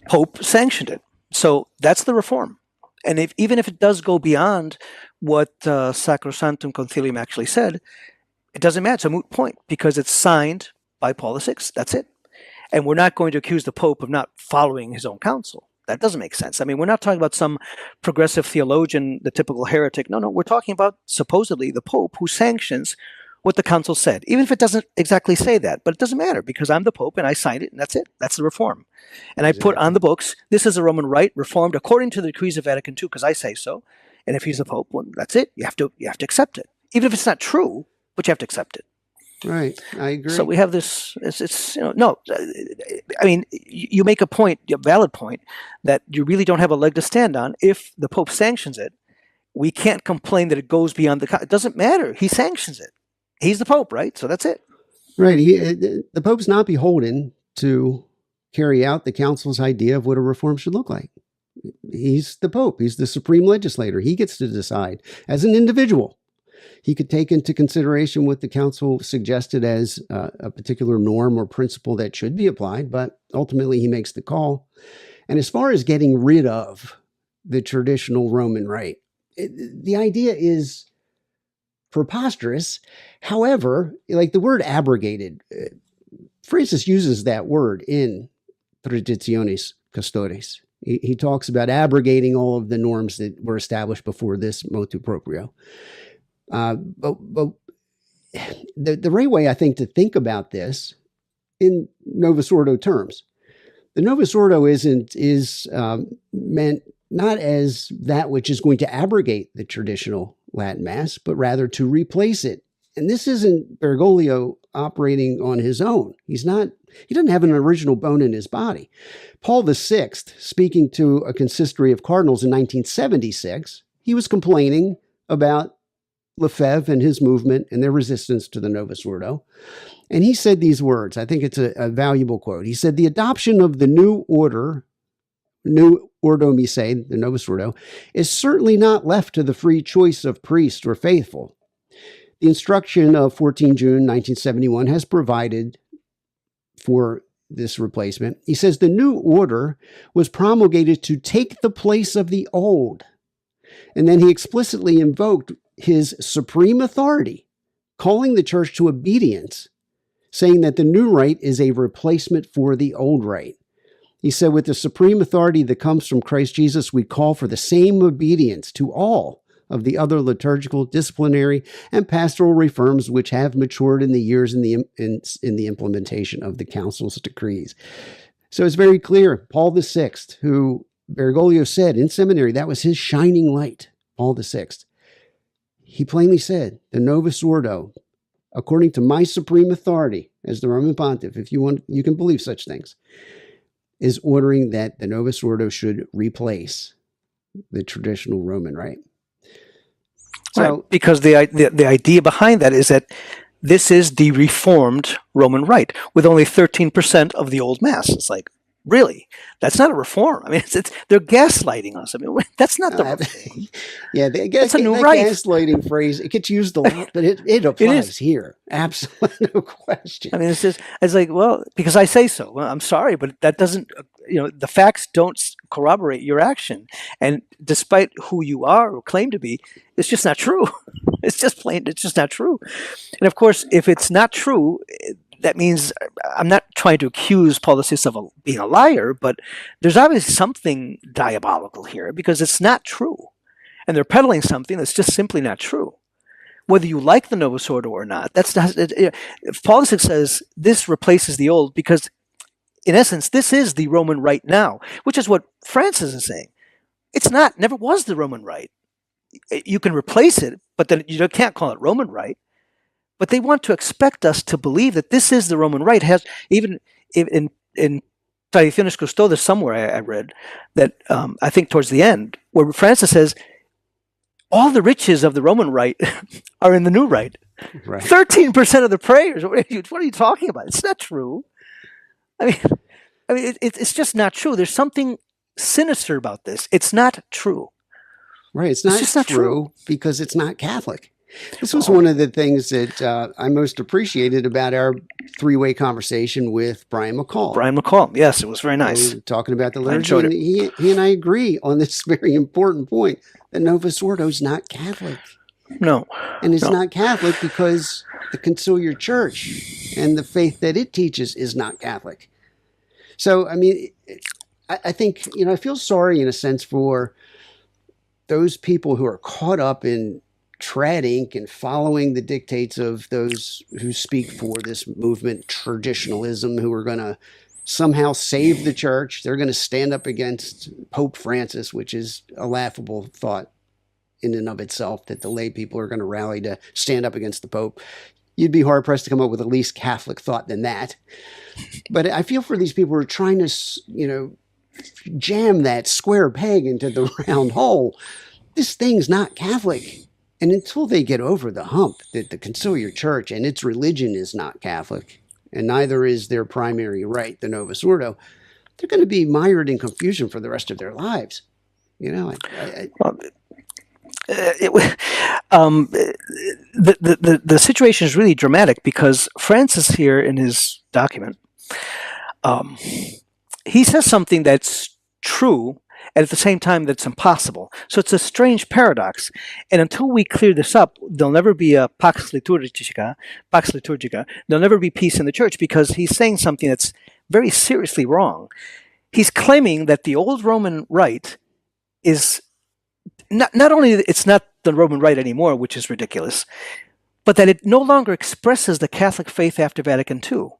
Pope sanctioned it. So that's the reform. And even if it does go beyond what Sacrosanctum Concilium actually said, it doesn't matter. It's a moot point because it's signed by Paul VI. That's it. And we're not going to accuse the Pope of not following his own counsel. That doesn't make sense. I mean, we're not talking about some progressive theologian, the typical heretic. No, we're talking about supposedly the Pope who sanctions what the council said, even if it doesn't exactly say that. But it doesn't matter because I'm the Pope and I signed it, and that's it. That's the reform. And I put on the books, this is a Roman Rite reformed according to the decrees of Vatican II, because I say so. And if he's the Pope, well, that's it. You have to accept it, even if it's not true, but you have to accept it. Right, I agree. So we have this. I mean, you make a valid point, that you really don't have a leg to stand on. If the Pope sanctions it, we can't complain that it goes beyond it doesn't matter. He sanctions it. He's the Pope, right? So that's it. Right. The Pope's not beholden to carry out the council's idea of what a reform should look like. He's the Pope. He's the supreme legislator. He gets to decide as an individual. He could take into consideration what the council suggested as a particular norm or principle that should be applied, but ultimately he makes the call. And as far as getting rid of the traditional Roman Rite, the idea is preposterous. However, like the word abrogated, Francis uses that word in Traditionis Custodis. He talks about abrogating all of the norms that were established before this motu proprio. But the right way, I think, to think about this in Novus Ordo terms, the Novus Ordo is meant not as that which is going to abrogate the traditional Latin Mass, but rather to replace it. And this isn't Bergoglio operating on his own. He doesn't have an original bone in his body. Paul VI, speaking to a consistory of cardinals in 1976, he was complaining about Lefebvre and his movement and their resistance to the Novus Ordo. And he said these words. I think it's a valuable quote. He said, "The adoption of the new Ordo Missae, the Novus Ordo, is certainly not left to the free choice of priest or faithful. The instruction of 14 June 1971 has provided for this replacement. He says the new order was promulgated to take the place of the old. And then he explicitly invoked his supreme authority, calling the church to obedience, saying that the new rite is a replacement for the old rite. He said, with the supreme authority that comes from Christ Jesus, we call for the same obedience to all of the other liturgical, disciplinary, and pastoral reforms which have matured in the years in the implementation of the council's decrees. So it's very clear. Paul VI, who Bergoglio said in seminary, that was his shining light, Paul VI. He plainly said, the Novus Ordo, according to my supreme authority as the Roman Pontiff, if you want, you can believe such things, is ordering that the Novus Ordo should replace the traditional Roman rite. So, right, because the idea behind that is that this is the reformed Roman rite with only 13% of the old Mass. It's like, really? That's not a reform. I mean, they're gaslighting us. I mean, that's not the reform. Yeah, it's a new rite. Gaslighting phrase, it gets used a lot, but it applies here. Absolutely, no question. I mean, it's like, well, because I say so. Well, I'm sorry, but that doesn't, the facts don't corroborate your action. And despite who you are or claim to be, it's just not true. It's just not true. And of course, if it's not true, that means I'm not trying to accuse Paul VI of being a liar, but there's obviously something diabolical here because it's not true. And they're peddling something that's just simply not true. Whether you like the Novus Ordo or not, that's not, Paul VI says this replaces the old because, in essence, this is the Roman rite now, which is what Francis is saying. It's not, never was the Roman rite. You can replace it, but then you can't call it Roman rite. But they want to expect us to believe that this is the Roman rite. Has even in Traditionis Custodes somewhere I read that I think towards the end where Francis says all the riches of the Roman rite are in the new rite. Right. 13% of the prayers. What are you talking about? It's not true. I mean, it's just not true. There's something sinister about this. It's not true. Right. It's not true because it's not Catholic. This was one of the things that I most appreciated about our three-way conversation with Brian McCall. Brian McCall, yes, it was very nice. Talking about the liturgy, and he and I agree on this very important point, that Novus Ordo is not Catholic. No. And it's not Catholic because the conciliar church and the faith that it teaches is not Catholic. So, I mean, I think, I feel sorry in a sense for those people who are caught up in trad ink and following the dictates of those who speak for this movement, traditionalism, who are going to somehow save the church. They're going to stand up against Pope Francis, which is a laughable thought in and of itself, that the lay people are going to rally to stand up against the Pope. You'd be hard-pressed to come up with a least Catholic thought than that. But I feel for these people who are trying to, jam that square peg into the round hole. This thing's not Catholic. And until they get over the hump that the conciliar church and its religion is not Catholic, and neither is their primary rite, the Novus Ordo, they're going to be mired in confusion for the rest of their lives. The situation is really dramatic because Francis here in his document, he says something that's true and at the same time that's impossible. So it's a strange paradox. And until we clear this up, there'll never be a pax liturgica. There'll never be peace in the church because he's saying something that's very seriously wrong. He's claiming that the old Roman rite is not only it's not the Roman rite anymore, which is ridiculous, but that it no longer expresses the Catholic faith after Vatican II.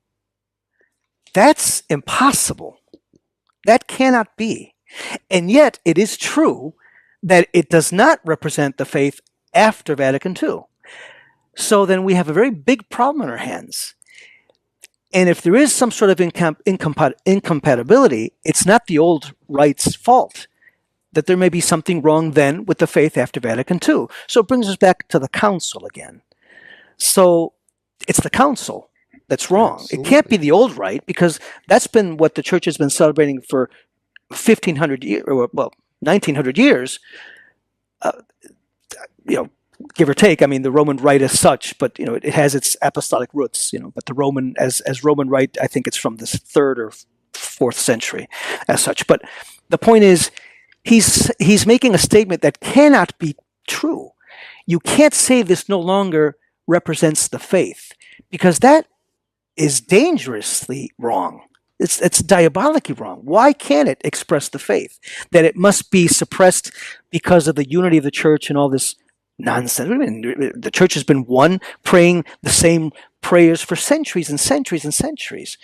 That's impossible. That cannot be. And yet it is true that it does not represent the faith after Vatican II. So then we have a very big problem on our hands. And if there is some sort of incompatibility, it's not the old rite's fault. That there may be something wrong then with the faith after Vatican II. So it brings us back to the council again. So it's the council that's wrong. Absolutely. It can't be the old rite because that's been what the church has been celebrating for 1,500 years, or 1,900 years. give or take. I mean, the Roman Rite as such, but it has its apostolic roots. But the Roman as Roman Rite, I think it's from the 3rd or 4th century, as such. But the point is, he's making a statement that cannot be true. You can't say this no longer represents the faith, because that is dangerously wrong. It's diabolically wrong. Why can't it express the faith? That it must be suppressed because of the unity of the church and all this nonsense. The church has been one, praying the same prayers for centuries and centuries and centuries.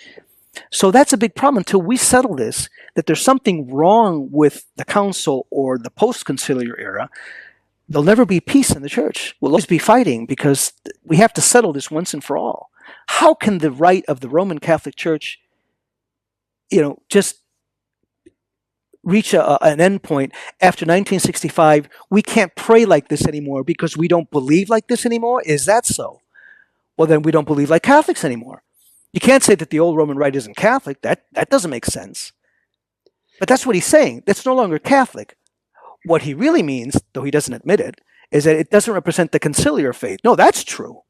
So that's a big problem until we settle this, that there's something wrong with the council or the post-conciliar era. There'll never be peace in the church. We'll always be fighting because we have to settle this once and for all. How can the rite of the Roman Catholic Church, just reach an end point after 1965? We can't pray like this anymore because we don't believe like this anymore? Is that so? Well, then we don't believe like Catholics anymore. You can't say that the old Roman Rite isn't Catholic. That doesn't make sense. But that's what he's saying. That's no longer Catholic. What he really means, though he doesn't admit it, is that it doesn't represent the conciliar faith. No, that's true.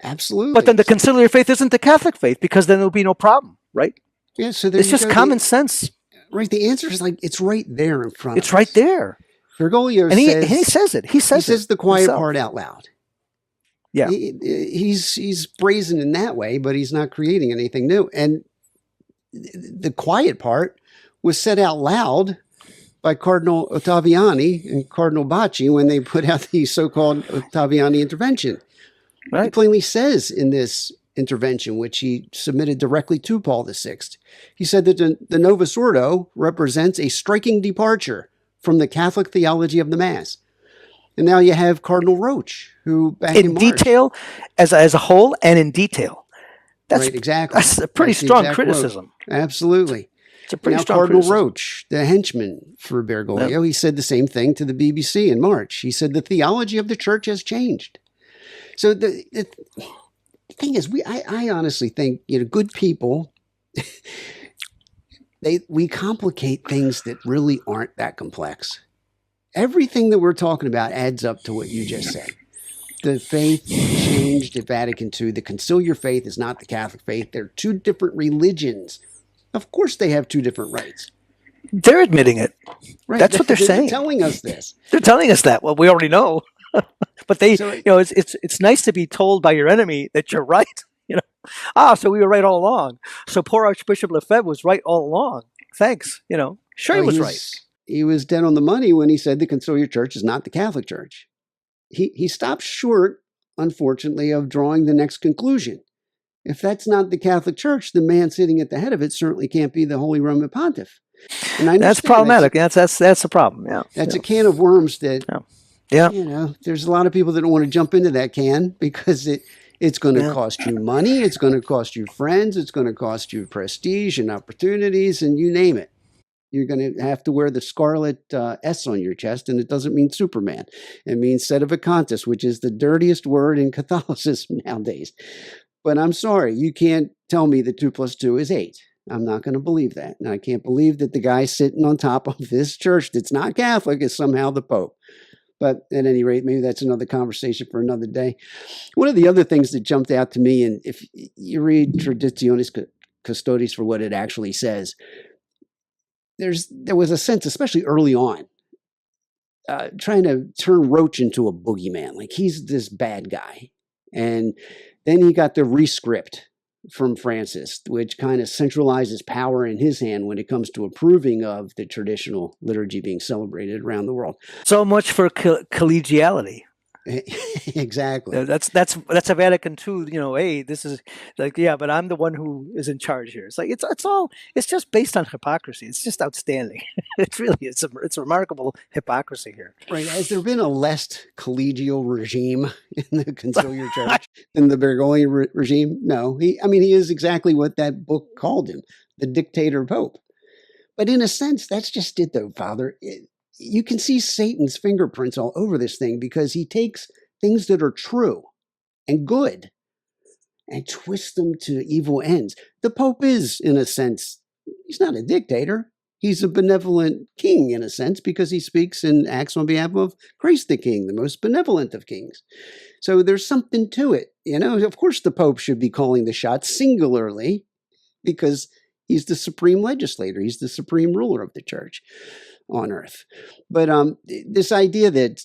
Absolutely. But then the conciliar faith isn't the Catholic faith, because then there'll be no problem, right? Yeah, so it's just common sense. Right, the answer is it's right there in front of us. It's right there. Bergoglio and says... he says it. He says the quiet himself. part out loud. Yeah. He's brazen in that way, but he's not creating anything new. And the quiet part was said out loud by Cardinal Ottaviani and Cardinal Bacci when they put out the so-called Ottaviani intervention. Right. He plainly says in this intervention, which he submitted directly to Paul VI, he said that the Novus Ordo represents a striking departure from the Catholic theology of the Mass. And now you have Cardinal Roach, who back in March, detail, as a whole, and in detail. That's right, exactly. That's a pretty strong criticism. Quote. Absolutely. It's a pretty strong Cardinal criticism. Roach, the henchman for Bergoglio, he said the same thing to the BBC in March. He said the theology of the church has changed. So the thing is, I honestly think good people, we complicate things that really aren't that complex. Everything that we're talking about adds up to what you just said. The faith changed at Vatican II. The conciliar faith is not the Catholic faith. They're two different religions. Of course they have two different rites. They're admitting it. Right. That's what they're saying. They're telling us this. They're telling us that. Well, we already know. But it's nice to be told by your enemy that you're right. So we were right all along. So poor Archbishop Lefebvre was right all along. Thanks. Sure, he was right. He was dead on the money when he said the conciliar church is not the Catholic Church. He stopped short, unfortunately, of drawing the next conclusion. If that's not the Catholic Church, the man sitting at the head of it certainly can't be the Holy Roman Pontiff. And that's problematic. That's a problem. Yeah, that's a can of worms that. Yeah. There's a lot of people that don't want to jump into that can because it's going to cost you money, it's going to cost you friends, it's going to cost you prestige and opportunities, and you name it. You're going to have to wear the scarlet S on your chest, and it doesn't mean Superman. It means sedevacantis, which is the dirtiest word in Catholicism nowadays. But I'm sorry, you can't tell me that 2 + 2 is 8. I'm not going to believe that. And I can't believe that the guy sitting on top of this church that's not Catholic is somehow the Pope. But at any rate, maybe that's another conversation for another day. One of the other things that jumped out to me, and if you read Traditionis Custodes for what it actually says, there was a sense, especially early on, trying to turn Roach into a boogeyman. Like he's this bad guy. And then he got the rescript from Francis, which kind of centralizes power in his hand when it comes to approving of the traditional liturgy being celebrated around the world. So much for collegiality. Exactly. That's a Vatican II. Hey, this is but I'm the one who is in charge here. It's like it's just based on hypocrisy. It's just outstanding. It's a remarkable hypocrisy here. Right? Has there been a less collegial regime in the conciliar church than the Bergoglio regime? No. He is exactly what that book called him, the dictator pope. But in a sense, that's just it, though, Father. You can see Satan's fingerprints all over this thing because he takes things that are true and good and twists them to evil ends. The Pope is, in a sense, he's not a dictator. he's a benevolent king in a sense, because he speaks and acts on behalf of Christ the King, the most benevolent of kings. So there's something to it. Of course, the Pope should be calling the shots singularly, because he's the supreme legislator. He's the supreme ruler of the church on earth. But this idea that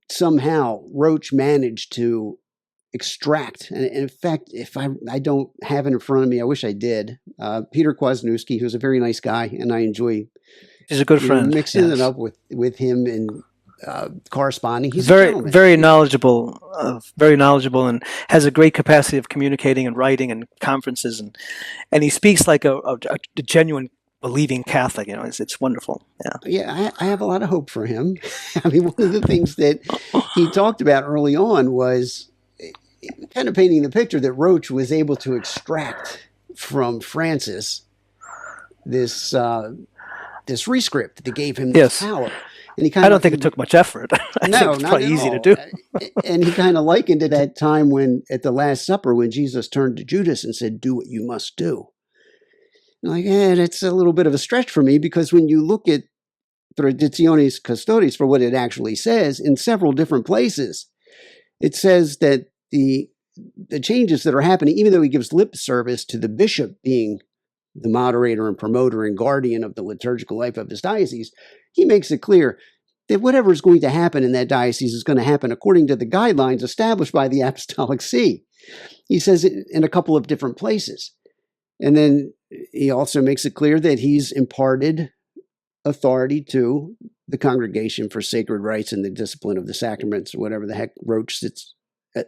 somehow Roach managed to extract, and in fact, if I don't have it in front of me, I wish I did. Peter Kwasniewski, who's a very nice guy, and I enjoy he's a good friend, mixing it up with him and corresponding. He's very knowledgeable, and has a great capacity of communicating and writing and conferences, and he speaks like a genuine believing Catholic. It's wonderful. Yeah, I have a lot of hope for him. I mean, one of the things that he talked about early on was kind of painting the picture that Roach was able to extract from Francis this rescript that gave him this power. And I don't think it took much effort. I think it's probably easy to do. And he kind of likened it at time when, at the Last Supper, when Jesus turned to Judas and said, "Do what you must do." I'm like, that's a little bit of a stretch for me, because when you look at Traditionis Custodes for what it actually says, in several different places, it says that the changes that are happening, even though he gives lip service to the bishop being the moderator and promoter and guardian of the liturgical life of his diocese, he makes it clear that whatever is going to happen in that diocese is going to happen according to the guidelines established by the Apostolic See. He says it in a couple of different places. And then he also makes it clear that he's imparted authority to the Congregation for Sacred Rites and the Discipline of the Sacraments, or whatever the heck Roach sits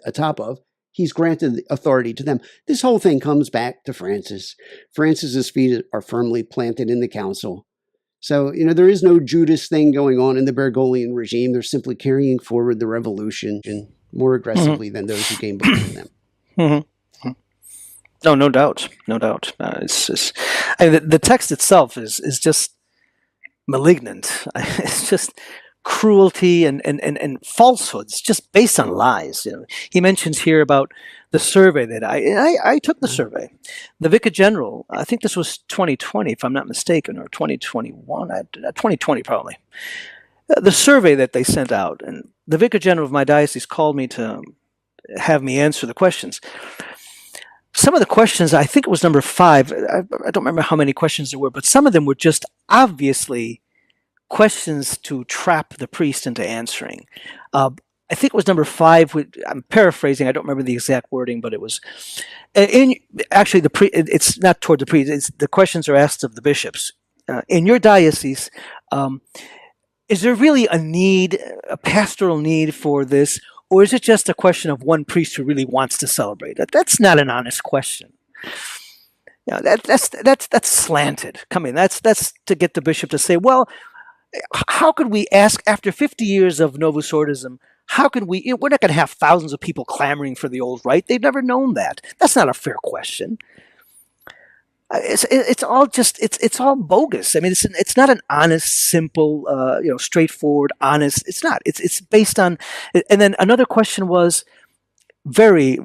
atop of. He's granted authority to them. This whole thing comes back to Francis. Francis's feet are firmly planted in the council. So, there is no Judas thing going on in the Bergoglian regime. They're simply carrying forward the revolution more aggressively than those who came before them. Mm-hmm. No doubt. The text itself is just malignant. It's just cruelty and falsehoods, just based on lies. He mentions here about the survey that I took the survey. The Vicar General, I think this was 2020, if I'm not mistaken, or 2021, 2020 probably. The survey that they sent out, and the Vicar General of my diocese called me to have me answer the questions. Some of the questions, I think it was number 5, I don't remember how many questions there were, but some of them were just obviously questions to trap the priest into answering. I think it was number 5. I'm paraphrasing. I don't remember the exact wording, but it was. It's not toward the priest. The questions are asked of the bishops. In your diocese, is there really a pastoral need for this, or is it just a question of one priest who really wants to celebrate? That's not an honest question. That's slanted. That's to get the bishop to say, well, how could we ask, after 50 years of Novus Ordism, we're not going to have thousands of people clamoring for the old rite. They've never known that. That's not a fair question. It's all bogus. I mean, it's not an honest, simple, straightforward, honest. It's not. It's based on. And then another question was very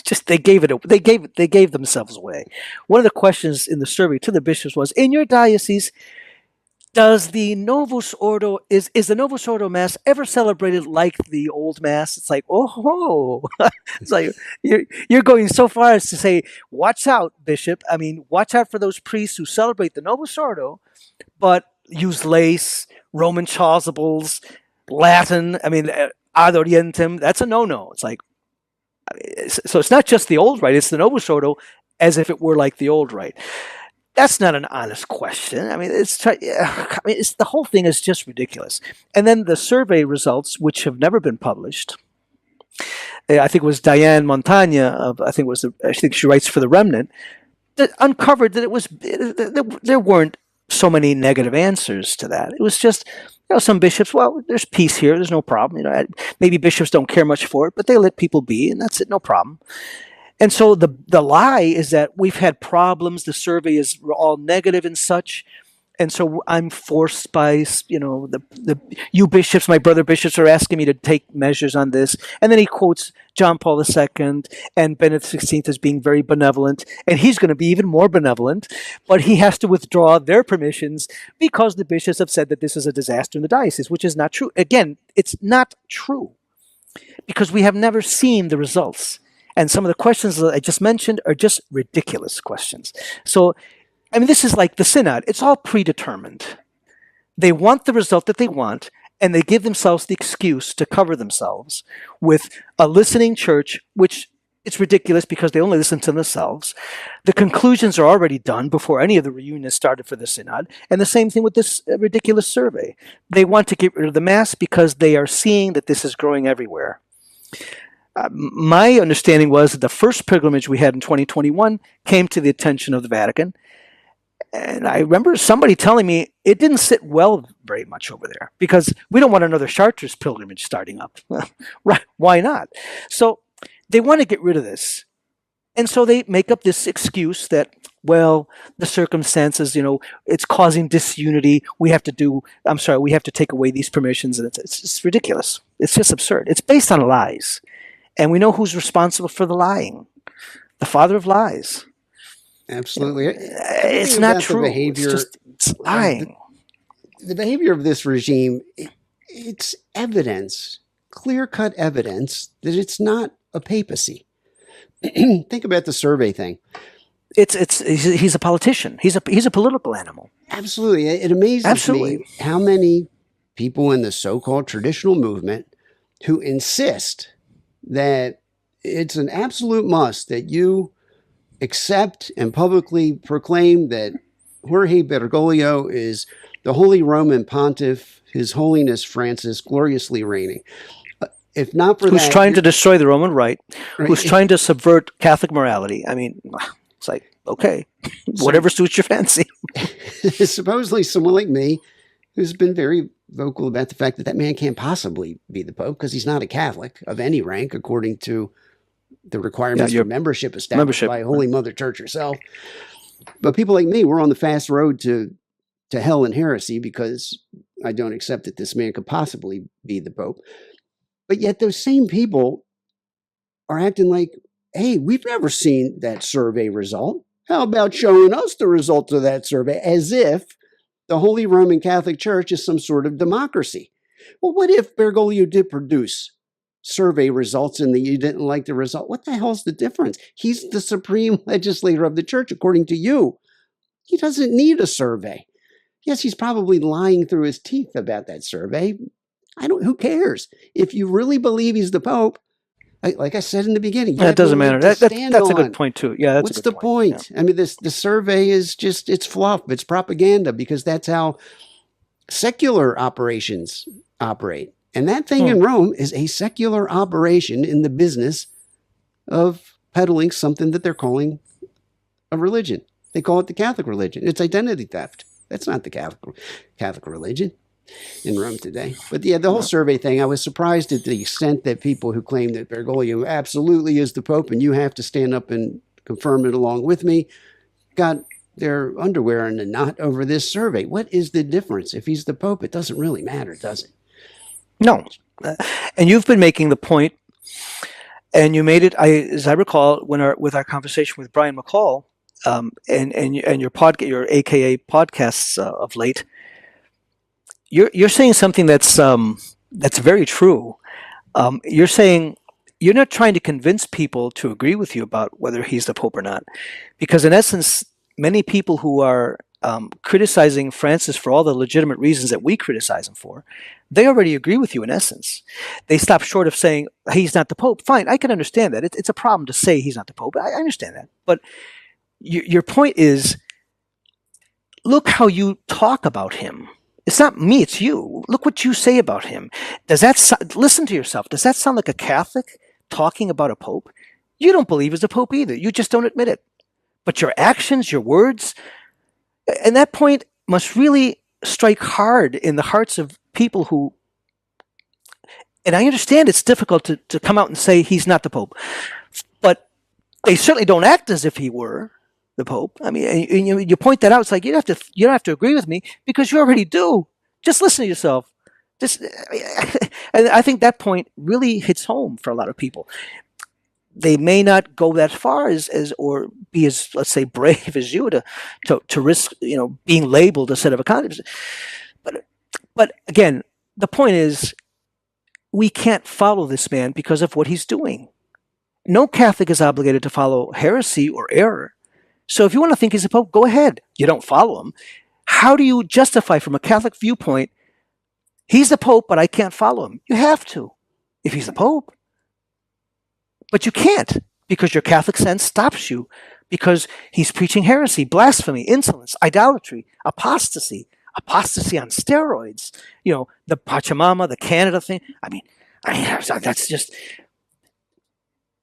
just they gave themselves away. One of the questions in the survey to the bishops was, in your diocese, does the Novus Ordo is the Novus Ordo Mass ever celebrated like the old Mass? It's like, it's like you're going so far as to say, watch out, Bishop. I mean, watch out for those priests who celebrate the Novus Ordo, but use lace, Roman chasubles, Latin. I mean, ad orientem. That's a no-no. It's like, so it's not just the old rite; it's the Novus Ordo, as if it were like the old rite. That's not an honest question. I mean, the whole thing is just ridiculous. And then the survey results, which have never been published, I think it was Diane Montagna, I think she writes for the Remnant, that uncovered that there weren't so many negative answers to that. It was just, some bishops, well, there's peace here, there's no problem. Maybe bishops don't care much for it, but they let people be, and that's it, no problem. And so the lie is that we've had problems, the survey is all negative and such, And so I'm forced by, you bishops, my brother bishops, are asking me to take measures on this. And then he quotes John Paul II and Benedict XVI as being very benevolent, and he's going to be even more benevolent, but he has to withdraw their permissions because the bishops have said that this is a disaster in the diocese, which is not true. Again, it's not true because we have never seen the results. And some of the questions that I just mentioned are just ridiculous questions. So, I mean, this is like the synod. It's all predetermined. They want the result that they want, and they give themselves the excuse to cover themselves with a listening church, which it's ridiculous because they only listen to themselves. The conclusions are already done before any of the reunions started for the synod. And the same thing with this ridiculous survey. They want to get rid of the Mass because they are seeing that this is growing everywhere. My understanding was that the first pilgrimage we had in 2021 came to the attention of the Vatican. And I remember somebody telling me it didn't sit well very much over there because we don't want another Chartres pilgrimage starting up. Right? Why not? So they want to get rid of this. And so they make up this excuse that, well, the circumstances, it's causing disunity. We have to take away these permissions. And it's ridiculous. It's just absurd. It's based on lies. And we know who's responsible for the lying. The father of lies. Absolutely. It's not true. It's lying. The behavior of this regime, it's evidence, clear-cut evidence that it's not a papacy. Think about the survey thing. He's a politician. He's a political animal. Absolutely. It amazes me how many people in the so-called traditional movement who insist that it's an absolute must that you accept and publicly proclaim that Jorge Bergoglio is the Holy Roman Pontiff, His Holiness Francis, gloriously reigning. If not for who's trying to destroy the Roman Rite, who's trying to subvert Catholic morality. I mean, it's like, okay, whatever suits your fancy. Supposedly someone like me, who's been very vocal about the fact that man can't possibly be the Pope because he's not a Catholic of any rank, according to the requirements for membership established by Holy Mother Church herself. But people like me, we're on the fast road to hell and heresy because I don't accept that this man could possibly be the Pope. But yet those same people are acting like, hey, we've never seen that survey result. How about showing us the results of that survey? As if the Holy Roman Catholic Church is some sort of democracy. Well, what if Bergoglio did produce survey results and you didn't like the result? What the hell's the difference? He's the supreme legislator of the church, according to you. He doesn't need a survey. Yes, he's probably lying through his teeth about that survey. Who cares? If you really believe he's the Pope, like I said in the beginning, that doesn't matter. That's a good point too. Yeah, what's the point? Yeah. I mean, the survey is just, it's fluff. It's propaganda because that's how secular operations operate. And that thing in Rome is a secular operation in the business of peddling something that they're calling a religion. They call it the Catholic religion. It's identity theft. That's not the Catholic religion in Rome today. But yeah, the whole survey thing, I was surprised at the extent that people who claim that Bergoglio absolutely is the Pope and you have to stand up and confirm it along with me, got their underwear in a knot over this survey. What is the difference? If he's the Pope, it doesn't really matter, does it? No. And you've been making the point, and you made it, as I recall, with our conversation with Brian McCall, and your AKA podcasts of late, you're saying something that's very true. You're saying you're not trying to convince people to agree with you about whether he's the Pope or not, because in essence, many people who are criticizing Francis for all the legitimate reasons that we criticize him for, they already agree with you in essence. They stop short of saying he's not the Pope. Fine, I can understand that. It's a problem to say he's not the Pope. I understand that. But your point is, look how you talk about him. It's not me, it's you. Look what you say about him. Listen to yourself. Does that sound like a Catholic talking about a Pope? You don't believe he's a Pope either. You just don't admit it. But your actions, your words, and that point must really strike hard in the hearts of people who, and I understand it's difficult to come out and say he's not the Pope, but they certainly don't act as if he were. the Pope. I mean, and you point that out. It's like you don't have to agree with me because you already do. Just listen to yourself. Just, and I think that point really hits home for a lot of people. They may not go that far as or be as, let's say, brave as you to risk being labeled a set of accountants. But again, the point is, we can't follow this man because of what he's doing. No Catholic is obligated to follow heresy or error. So if you want to think he's a Pope, go ahead. You don't follow him. How do you justify from a Catholic viewpoint, he's the Pope, but I can't follow him? You have to, if he's the Pope. But you can't, because your Catholic sense stops you, because he's preaching heresy, blasphemy, insolence, idolatry, apostasy on steroids. The Pachamama, the Canada thing. I mean, that's just...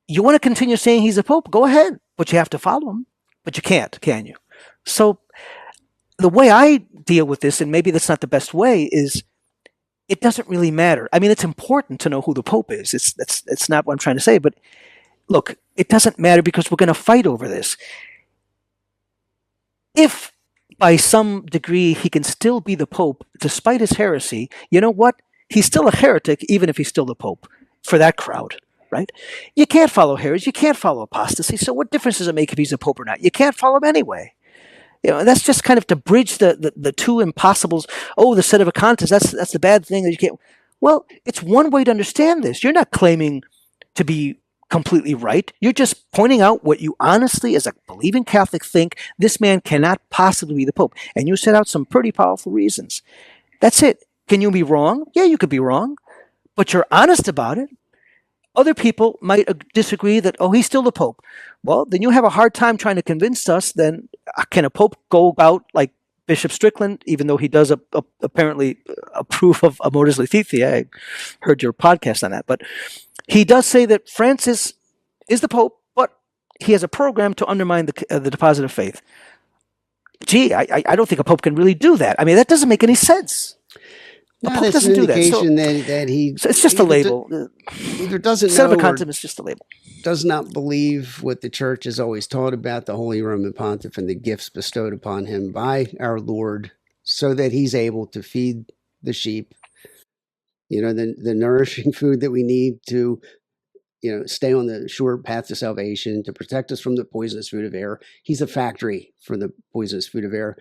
You want to continue saying he's a Pope? Go ahead, but you have to follow him. But you can't, can you? So the way I deal with this, and maybe that's not the best way, is it doesn't really matter. I mean, it's important to know who the Pope is. It's not what I'm trying to say. But look, it doesn't matter because we're going to fight over this. If by some degree he can still be the Pope despite his heresy, you know what? He's still a heretic even if he's still the Pope for that crowd. Right? You can't follow heresy. You can't follow apostasy. So what difference does it make if he's a Pope or not? You can't follow him anyway. That's just kind of to bridge the two impossibles. Oh, the set of accountants, that's the bad thing that you can't. Well, it's one way to understand this. You're not claiming to be completely right. You're just pointing out what you honestly, as a believing Catholic, think this man cannot possibly be the Pope. And you set out some pretty powerful reasons. That's it. Can you be wrong? Yeah, you could be wrong. But you're honest about it. Other people might disagree that, he's still the Pope. Well, then you have a hard time trying to convince us, then can a Pope go out like Bishop Strickland, even though he does apparently approve of Amoris Laetitia? I heard your podcast on that. But he does say that Francis is the Pope, but he has a program to undermine the deposit of faith. Gee, I don't think a Pope can really do that. I mean, that doesn't make any sense. The Pope doesn't do that. So it's just a label. Either doesn't know or is just a label. Does not believe what the Church has always taught about the Holy Roman Pontiff and the gifts bestowed upon him by our Lord, so that he's able to feed the sheep, the nourishing food that we need to, stay on the sure path to salvation, to protect us from the poisonous food of error. He's a factory for the poisonous food of error.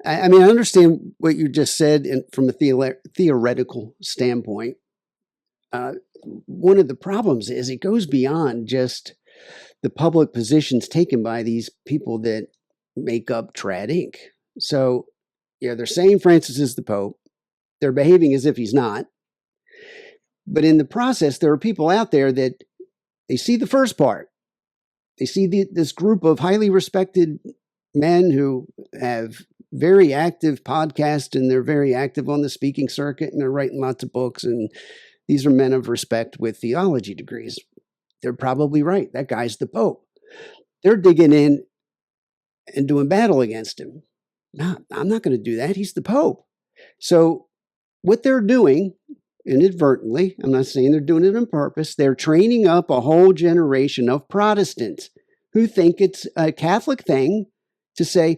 I mean, I understand what you just said from a theoretical standpoint. One of the problems is it goes beyond just the public positions taken by these people that make up Trad Inc. So, they're saying Francis is the Pope. They're behaving as if he's not. But in the process, there are people out there that they see the first part. They see this group of highly respected men who have very active podcasts, and they're very active on the speaking circuit, and they're writing lots of books. And these are men of respect with theology degrees. They're probably right. That guy's the Pope. They're digging in and doing battle against him. No, I'm not going to do that. He's the Pope. So what they're doing inadvertently, I'm not saying they're doing it on purpose, they're training up a whole generation of Protestants who think it's a Catholic thing to say,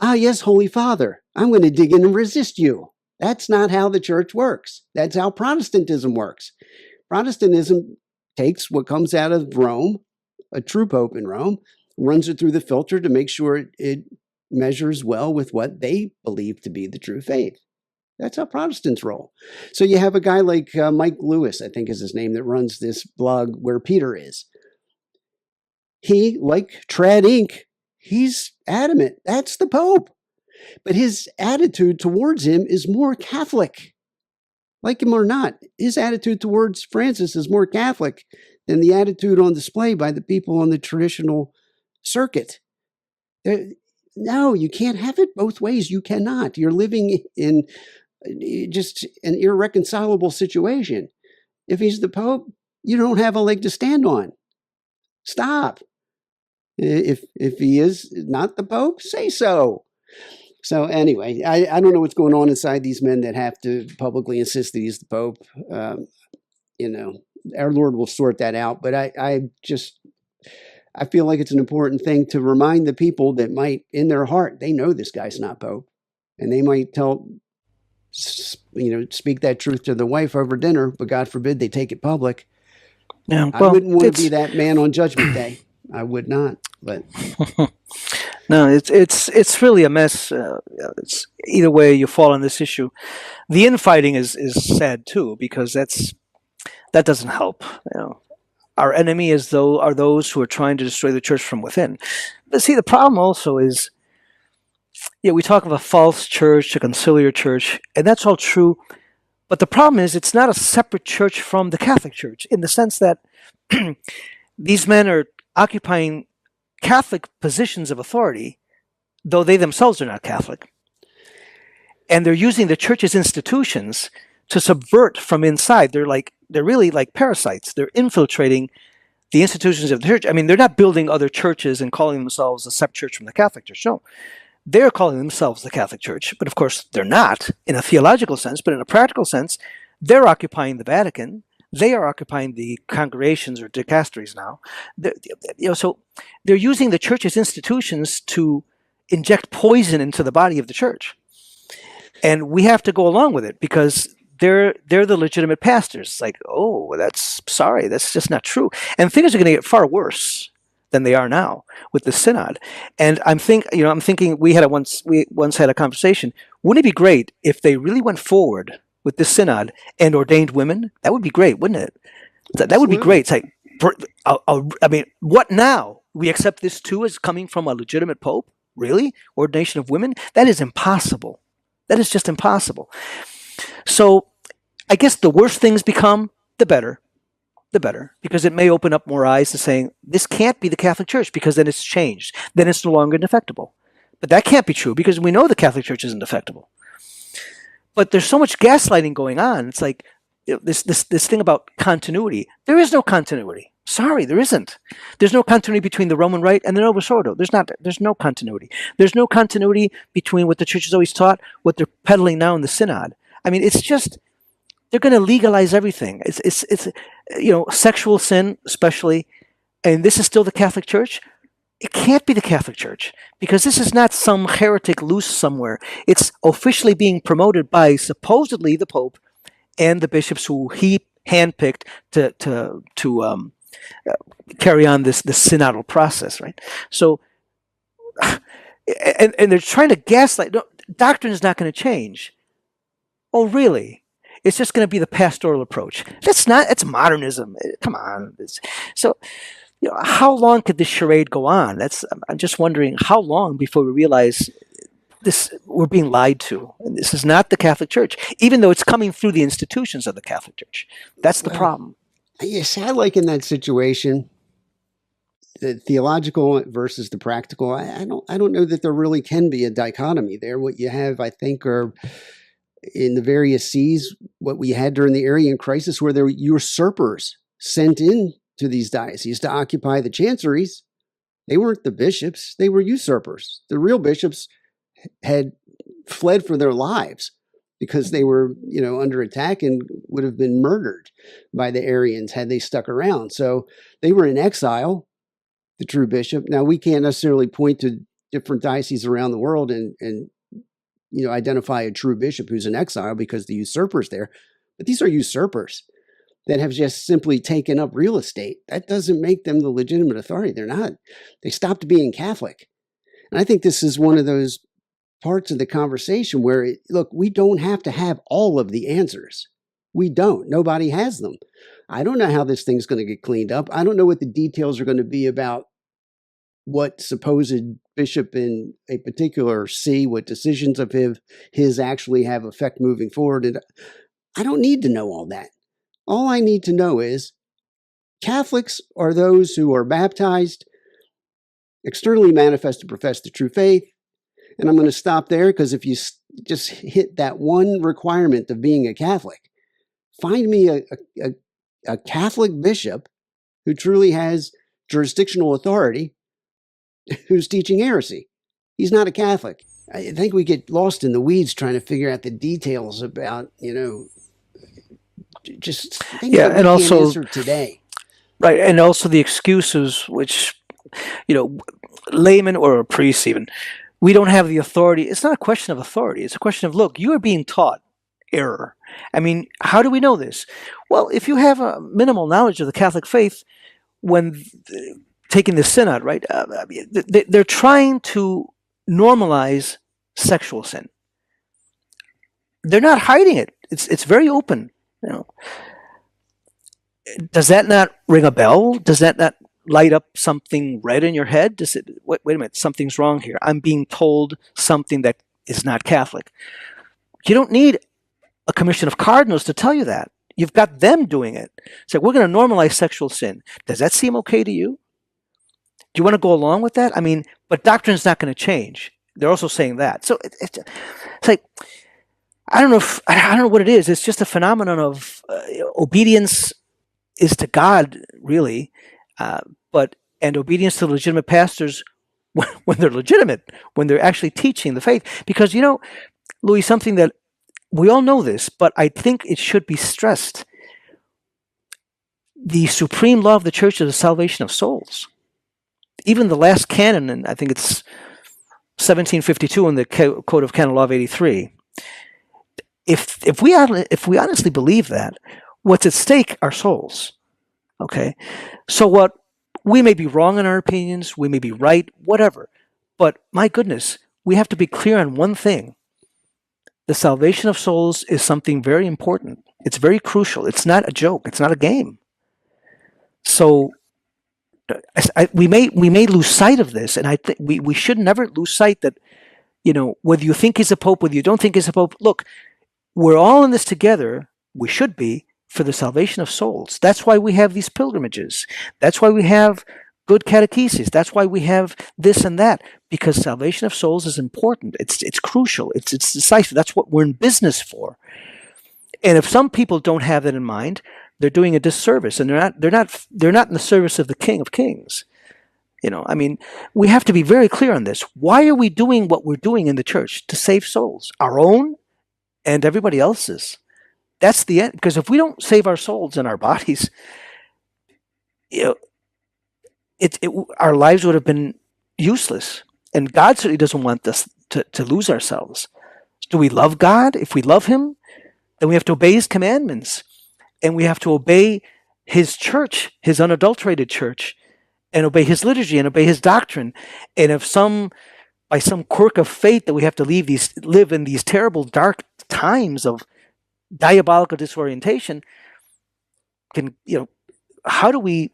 yes, Holy Father, I'm going to dig in and resist you. That's not how the Church works. That's how Protestantism works. Protestantism takes what comes out of Rome, a true Pope in Rome, runs it through the filter to make sure it measures well with what they believe to be the true faith. That's how Protestants roll. So you have a guy like Mike Lewis, I think is his name, that runs this blog Where Peter Is. He, like Trad Inc., he's adamant. That's the Pope. But his attitude towards him is more Catholic. Like him or not, his attitude towards Francis is more Catholic than the attitude on display by the people on the traditional circuit. No, you can't have it both ways. You cannot. You're living in just an irreconcilable situation. If he's the Pope, you don't have a leg to stand on. Stop. If he is not the Pope, say so. So anyway, I don't know what's going on inside these men that have to publicly insist that he's the Pope. Our Lord will sort that out. But I feel like it's an important thing to remind the people that might, in their heart, they know this guy's not Pope, and they might speak that truth to the wife over dinner, but God forbid they take it public. Yeah, I wouldn't want to be that man on Judgment Day. I would not. But no, it's really a mess. It's either way you fall on this issue. The infighting is sad too, because that doesn't help. Our enemy are those who are trying to destroy the church from within. But see, the problem also is, we talk of a false church, a conciliar church, and that's all true. But the problem is, it's not a separate church from the Catholic Church, in the sense that these men are occupying Catholic positions of authority, though they themselves are not Catholic. And they're using the church's institutions to subvert from inside. They're really like parasites. They're infiltrating the institutions of the church. I mean, they're not building other churches and calling themselves a separate church from the Catholic Church. No. They're calling themselves the Catholic Church, but of course they're not in a theological sense, but in a practical sense, they're occupying the Vatican. They are occupying the congregations or dicasteries now. So they're using the church's institutions to inject poison into the body of the church. And we have to go along with it because they're the legitimate pastors. It's like, oh, that's just not true. And things are going to get far worse than they are now with the synod. And I'm thinking we once had a conversation. Wouldn't it be great if they really went forward with this synod and ordained women? That would be great, wouldn't it? That would be great. It's like, I mean, what now? We accept this too as coming from a legitimate pope? Really? Ordination of women? That is impossible. That is just impossible. So I guess the worse things become, the better, because it may open up more eyes to saying, this can't be the Catholic Church, because then it's changed. Then it's no longer indefectible. But that can't be true, because we know the Catholic Church isn't defectible. But there's so much gaslighting going on. It's like this thing about continuity. There is no continuity. Sorry, there isn't. There's no continuity between the Roman Rite and the Novus Ordo. There's no continuity. There's no continuity between what the Church has always taught, what they're peddling now in the Synod. I mean, it's just, they're going to legalize everything. It's sexual sin especially, and this is still the Catholic Church. It can't be the Catholic Church, because this is not some heretic loose somewhere. It's officially being promoted by supposedly the Pope and the bishops who he handpicked to carry on this synodal process, right? So, and they're trying to gaslight. No, doctrine is not going to change. Oh, really? It's just going to be the pastoral approach. That's modernism. Come on. So, how long could this charade go on? I'm just wondering how long before we realize we're being lied to. And this is not the Catholic Church, even though it's coming through the institutions of the Catholic Church. That's the problem. Yes, I like in that situation, the theological versus the practical. I don't know that there really can be a dichotomy there. What you have, I think, are in the various sees, what we had during the Arian crisis, where there were usurpers sent in to these dioceses to occupy the chanceries. They weren't the bishops, they were usurpers. The real bishops had fled for their lives because they were, under attack and would have been murdered by the Arians had they stuck around. So they were in exile, the true bishop. Now, we can't necessarily point to different dioceses around the world and identify a true bishop who's in exile because the usurper's there. But these are usurpers that have just simply taken up real estate. That doesn't make them the legitimate authority. They're not. They stopped being Catholic. And I think this is one of those parts of the conversation where, look, we don't have to have all of the answers. We don't. Nobody has them. I don't know how this thing's going to get cleaned up. I don't know what the details are going to be about what supposed bishop in a particular see, what decisions of his actually have effect moving forward. And I don't need to know all that. All I need to know is Catholics are those who are baptized, externally manifest to profess the true faith. And I'm going to stop there, because if you just hit that one requirement of being a Catholic, find me a Catholic bishop who truly has jurisdictional authority, who's teaching heresy. He's not a Catholic. I think we get lost in the weeds trying to figure out the details about, just things that we can't answer today. Right, and also the excuses, which layman or a priest even, we don't have the authority. It's not a question of authority. It's a question of, look, you are being taught error. I mean, how do we know this? Well, if you have a minimal knowledge of the Catholic faith, when taking the synod, right, they're trying to normalize sexual sin. They're not hiding it. It's very open. Does that not ring a bell? Does that not light up something red in your head? Does it? Wait a minute, something's wrong here. I'm being told something that is not Catholic. You don't need a commission of cardinals to tell you that. You've got them doing it. So we're going to normalize sexual sin. Does that seem okay to you? Do you want to go along with that? I mean, but doctrine's not going to change. They're also saying that. So it's like, I don't know what it is. It's just a phenomenon of obedience is to God, really, and obedience to legitimate pastors when they're legitimate, when they're actually teaching the faith. Because, Louis, something that we all know this, but I think it should be stressed. The supreme law of the church is the salvation of souls. Even the last canon, and I think it's 1752 in the Code of Canon Law of 83. If we honestly believe that, what's at stake are souls. Okay, so what we may be wrong in our opinions, we may be right, whatever. But my goodness, we have to be clear on one thing. The salvation of souls is something very important. It's very crucial. It's not a joke. It's not a game. So we may lose sight of this, and I think we should never lose sight that, whether you think he's a pope, whether you don't think he's a pope, look, we're all in this together. We should be, for the salvation of souls. That's why we have these pilgrimages. That's why we have good catechesis. That's why we have this and that, because salvation of souls is important. It's crucial. It's decisive. That's what we're in business for. And if some people don't have that in mind, they're doing a disservice, and they're not in the service of the King of Kings. I mean, we have to be very clear on this. Why are we doing what we're doing in the church? To save souls, our own and everybody else's. That's the end. Because if we don't save our souls and our bodies, our lives would have been useless. And God certainly doesn't want us to lose ourselves. Do we love God? If we love Him, then we have to obey His commandments. And we have to obey His church, His unadulterated church, and obey His liturgy and obey His doctrine. And if by some quirk of fate that we have to live in these terrible dark times of diabolical disorientation, how do we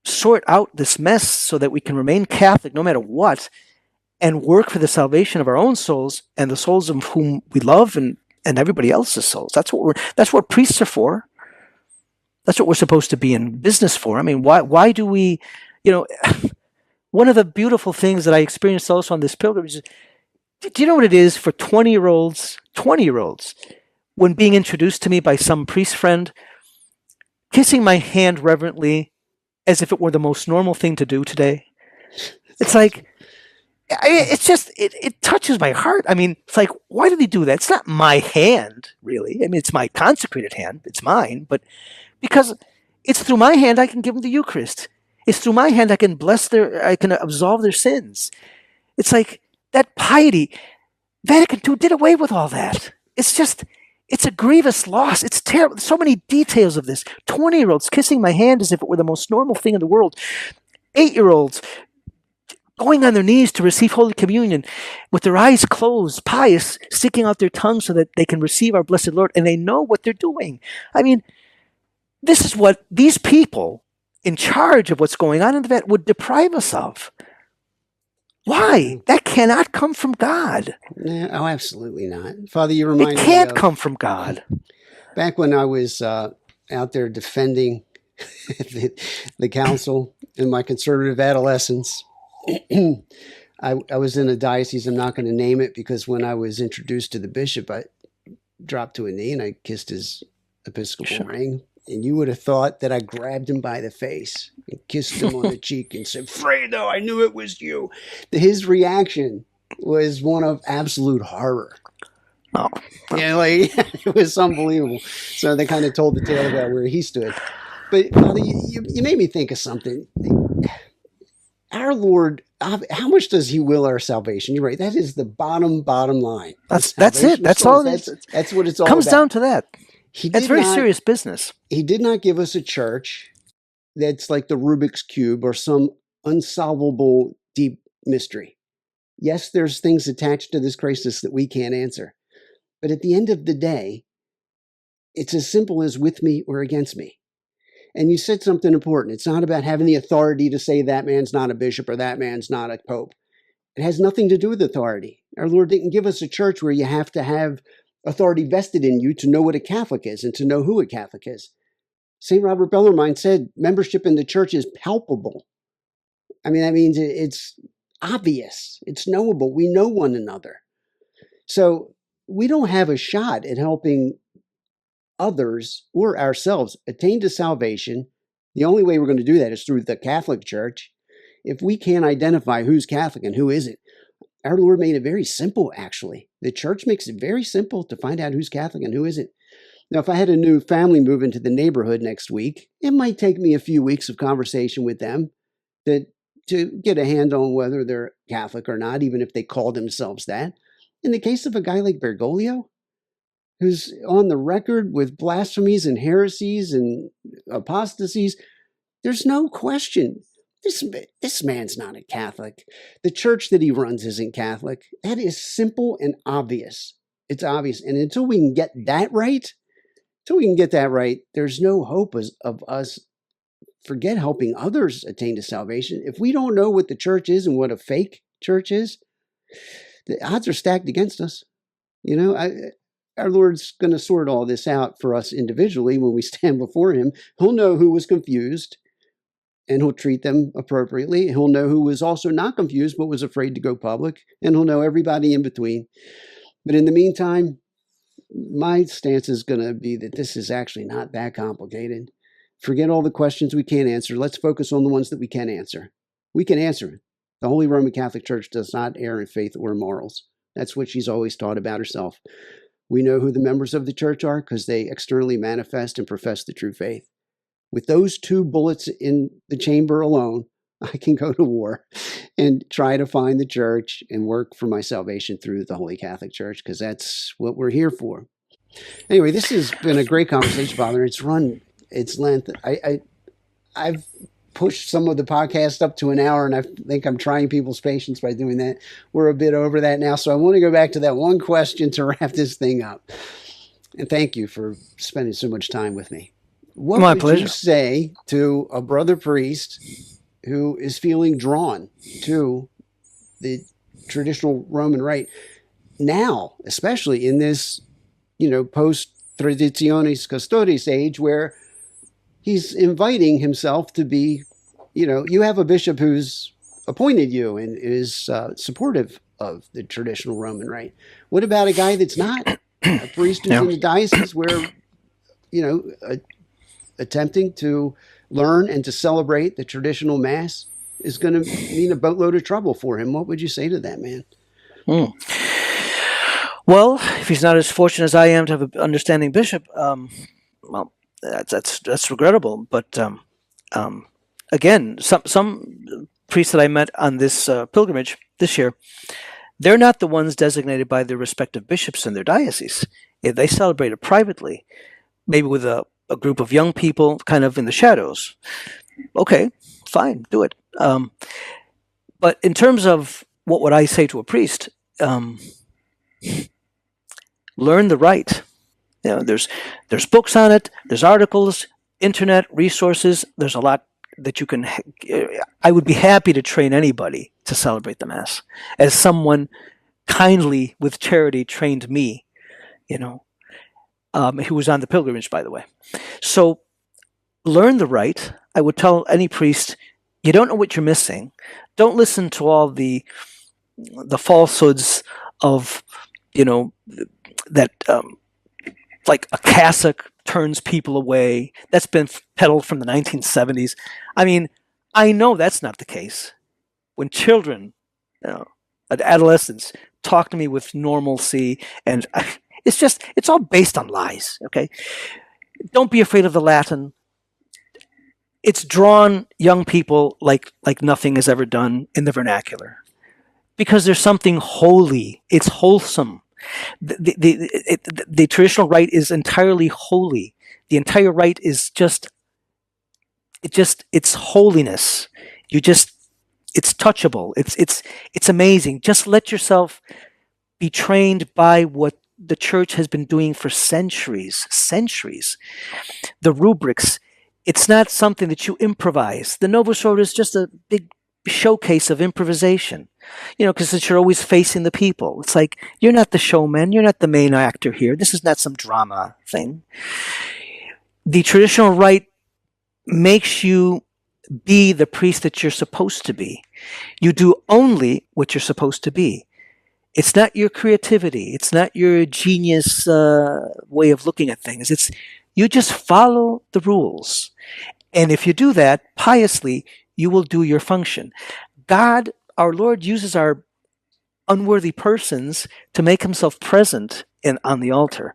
sort out this mess so that we can remain Catholic no matter what, and work for the salvation of our own souls and the souls of whom we love and everybody else's souls? That's what priests are for. That's what we're supposed to be in business for. I mean, why do we, one of the beautiful things that I experienced also on this pilgrimage is, do you know what it is for 20-year-olds, when being introduced to me by some priest friend, kissing my hand reverently as if it were the most normal thing to do today? It's like, it touches my heart. I mean, it's like, why do they do that? It's not my hand, really. I mean, it's my consecrated hand. It's mine. But because it's through my hand I can give them the Eucharist. It's through my hand I can I can absolve their sins. It's like that piety. Vatican II did away with all that. It's a grievous loss. It's terrible. So many details of this. 20-year-olds kissing my hand as if it were the most normal thing in the world. 8-year-olds going on their knees to receive Holy Communion with their eyes closed, pious, sticking out their tongues so that they can receive our Blessed Lord, and they know what they're doing. I mean, this is what these people in charge of what's going on in the Vatican would deprive us of. Why? That cannot come from God. Oh, absolutely not. Father, you remind me. It can't come from God. Back when I was out there defending the council in my conservative adolescence, I was in a diocese. I'm not going to name it, because when I was introduced to the bishop, I dropped to a knee and I kissed his Episcopal ring. And you would have thought that I grabbed him by the face and kissed him on the cheek and said, "Fredo, I knew it was you." His reaction was one of absolute horror. Oh. It was unbelievable. So they kind of told the tale about where he stood. But Father, you made me think of something. our Lord, how much does he will our salvation? You're right. That is the bottom line. That's it. That's all it is. That's what it's all comes about. down to that. It's very serious business. He did not give us a church that's like the Rubik's Cube or some unsolvable deep mystery. Yes, there's things attached to this crisis that we can't answer. But at the end of the day, it's as simple as with me or against me. And you said something important. It's not about having the authority to say that man's not a bishop or that man's not a pope. It has nothing to do with authority. Our Lord didn't give us a church where you have to have authority vested in you to know what a Catholic is and to know who a Catholic is. St. Robert Bellarmine said membership in the church is palpable. I mean, that means it's obvious. It's knowable. We know one another. So we don't have a shot at helping others or ourselves attain to salvation. The only way we're going to do that is through the Catholic Church. If we can't identify who's Catholic and who isn't, our Lord made it very simple, actually. The church makes it very simple to find out who's Catholic and who isn't. Now, if I had a new family move into the neighborhood next week, it might take me a few weeks of conversation with them to get a handle on whether they're Catholic or not, even if they call themselves that. In the case of a guy like Bergoglio, who's on the record with blasphemies and heresies and apostasies, there's no question. This man's not a Catholic. The church that he runs isn't Catholic. That is simple and obvious. It's obvious. And until we can get that right, there's no hope of us, forget helping others attain to salvation. If we don't know what the church is and what a fake church is, the odds are stacked against us. You know, our Lord's going to sort all this out for us individually when we stand before him. He'll know who was confused, and he'll treat them appropriately. He'll know who was also not confused but was afraid to go public, and he'll know everybody in between. But in the meantime, my stance is going to be that this is actually not that complicated. Forget all the questions we can't answer. Let's focus on the ones that we can answer. We can answer it. The Holy Roman Catholic Church does not err in faith or morals. That's what she's always taught about herself. We know who the members of the church are because they externally manifest and profess the true faith. With those two bullets in the chamber alone, I can go to war and try to find the church and work for my salvation through the Holy Catholic Church, because that's what we're here for. Anyway, this has been a great conversation, Father. It's run its length. I've pushed some of the podcast up to an hour, and I think I'm trying people's patience by doing that. We're a bit over that now, so I want to go back to that one question to wrap this thing up. And thank you for spending so much time with me. What My would pleasure. you say to a brother priest who is feeling drawn to the traditional Roman rite now, especially in this, post traditionis custodes age, where he's inviting himself to be, you have a bishop who's appointed you and is supportive of the traditional Roman rite. What about a guy that's not a priest who's in the diocese where, attempting to learn and to celebrate the traditional Mass is going to mean a boatload of trouble for him? What would you say to that man? Well, if he's not as fortunate as I am to have an understanding bishop, well, that's regrettable. But again, some priests that I met on this pilgrimage this year, they're not the ones designated by their respective bishops in their diocese. If they celebrate it privately, maybe with a group of young people kind of in the shadows, okay, fine, do it. But in terms of what would I say to a priest, learn the rite. There's books on it, there's articles, internet resources, there's a lot that you can. I would be happy to train anybody to celebrate the Mass, as someone kindly with charity trained me, who was on the pilgrimage, by the way. So learn the rite. I would tell any priest, you don't know what you're missing. Don't listen to all the falsehoods of, that like akaCatholic turns people away. That's been peddled from the 1970s. I mean, I know that's not the case. When children, adolescents, talk to me with normalcy, and it's all based on lies, okay? Don't be afraid of the Latin. it's drawn young people like nothing is ever done in the vernacular, because there's something holy. It's wholesome. The traditional rite is entirely holy. The entire rite is it's holiness. It's touchable. It's amazing. Just let yourself be trained by what the church has been doing for centuries. The rubrics. It's not something that you improvise. The Novus Ordo is just a big showcase of improvisation, because you're always facing the people. It's like, you're not the showman, you're not the main actor here. This is not some drama thing. The traditional rite makes you be the priest that you're supposed to be. You do only what you're supposed to be. It's not your creativity. It's not your genius way of looking at things. You just follow the rules. And if you do that piously, you will do your function. God, our Lord, uses our unworthy persons to make himself present on the altar.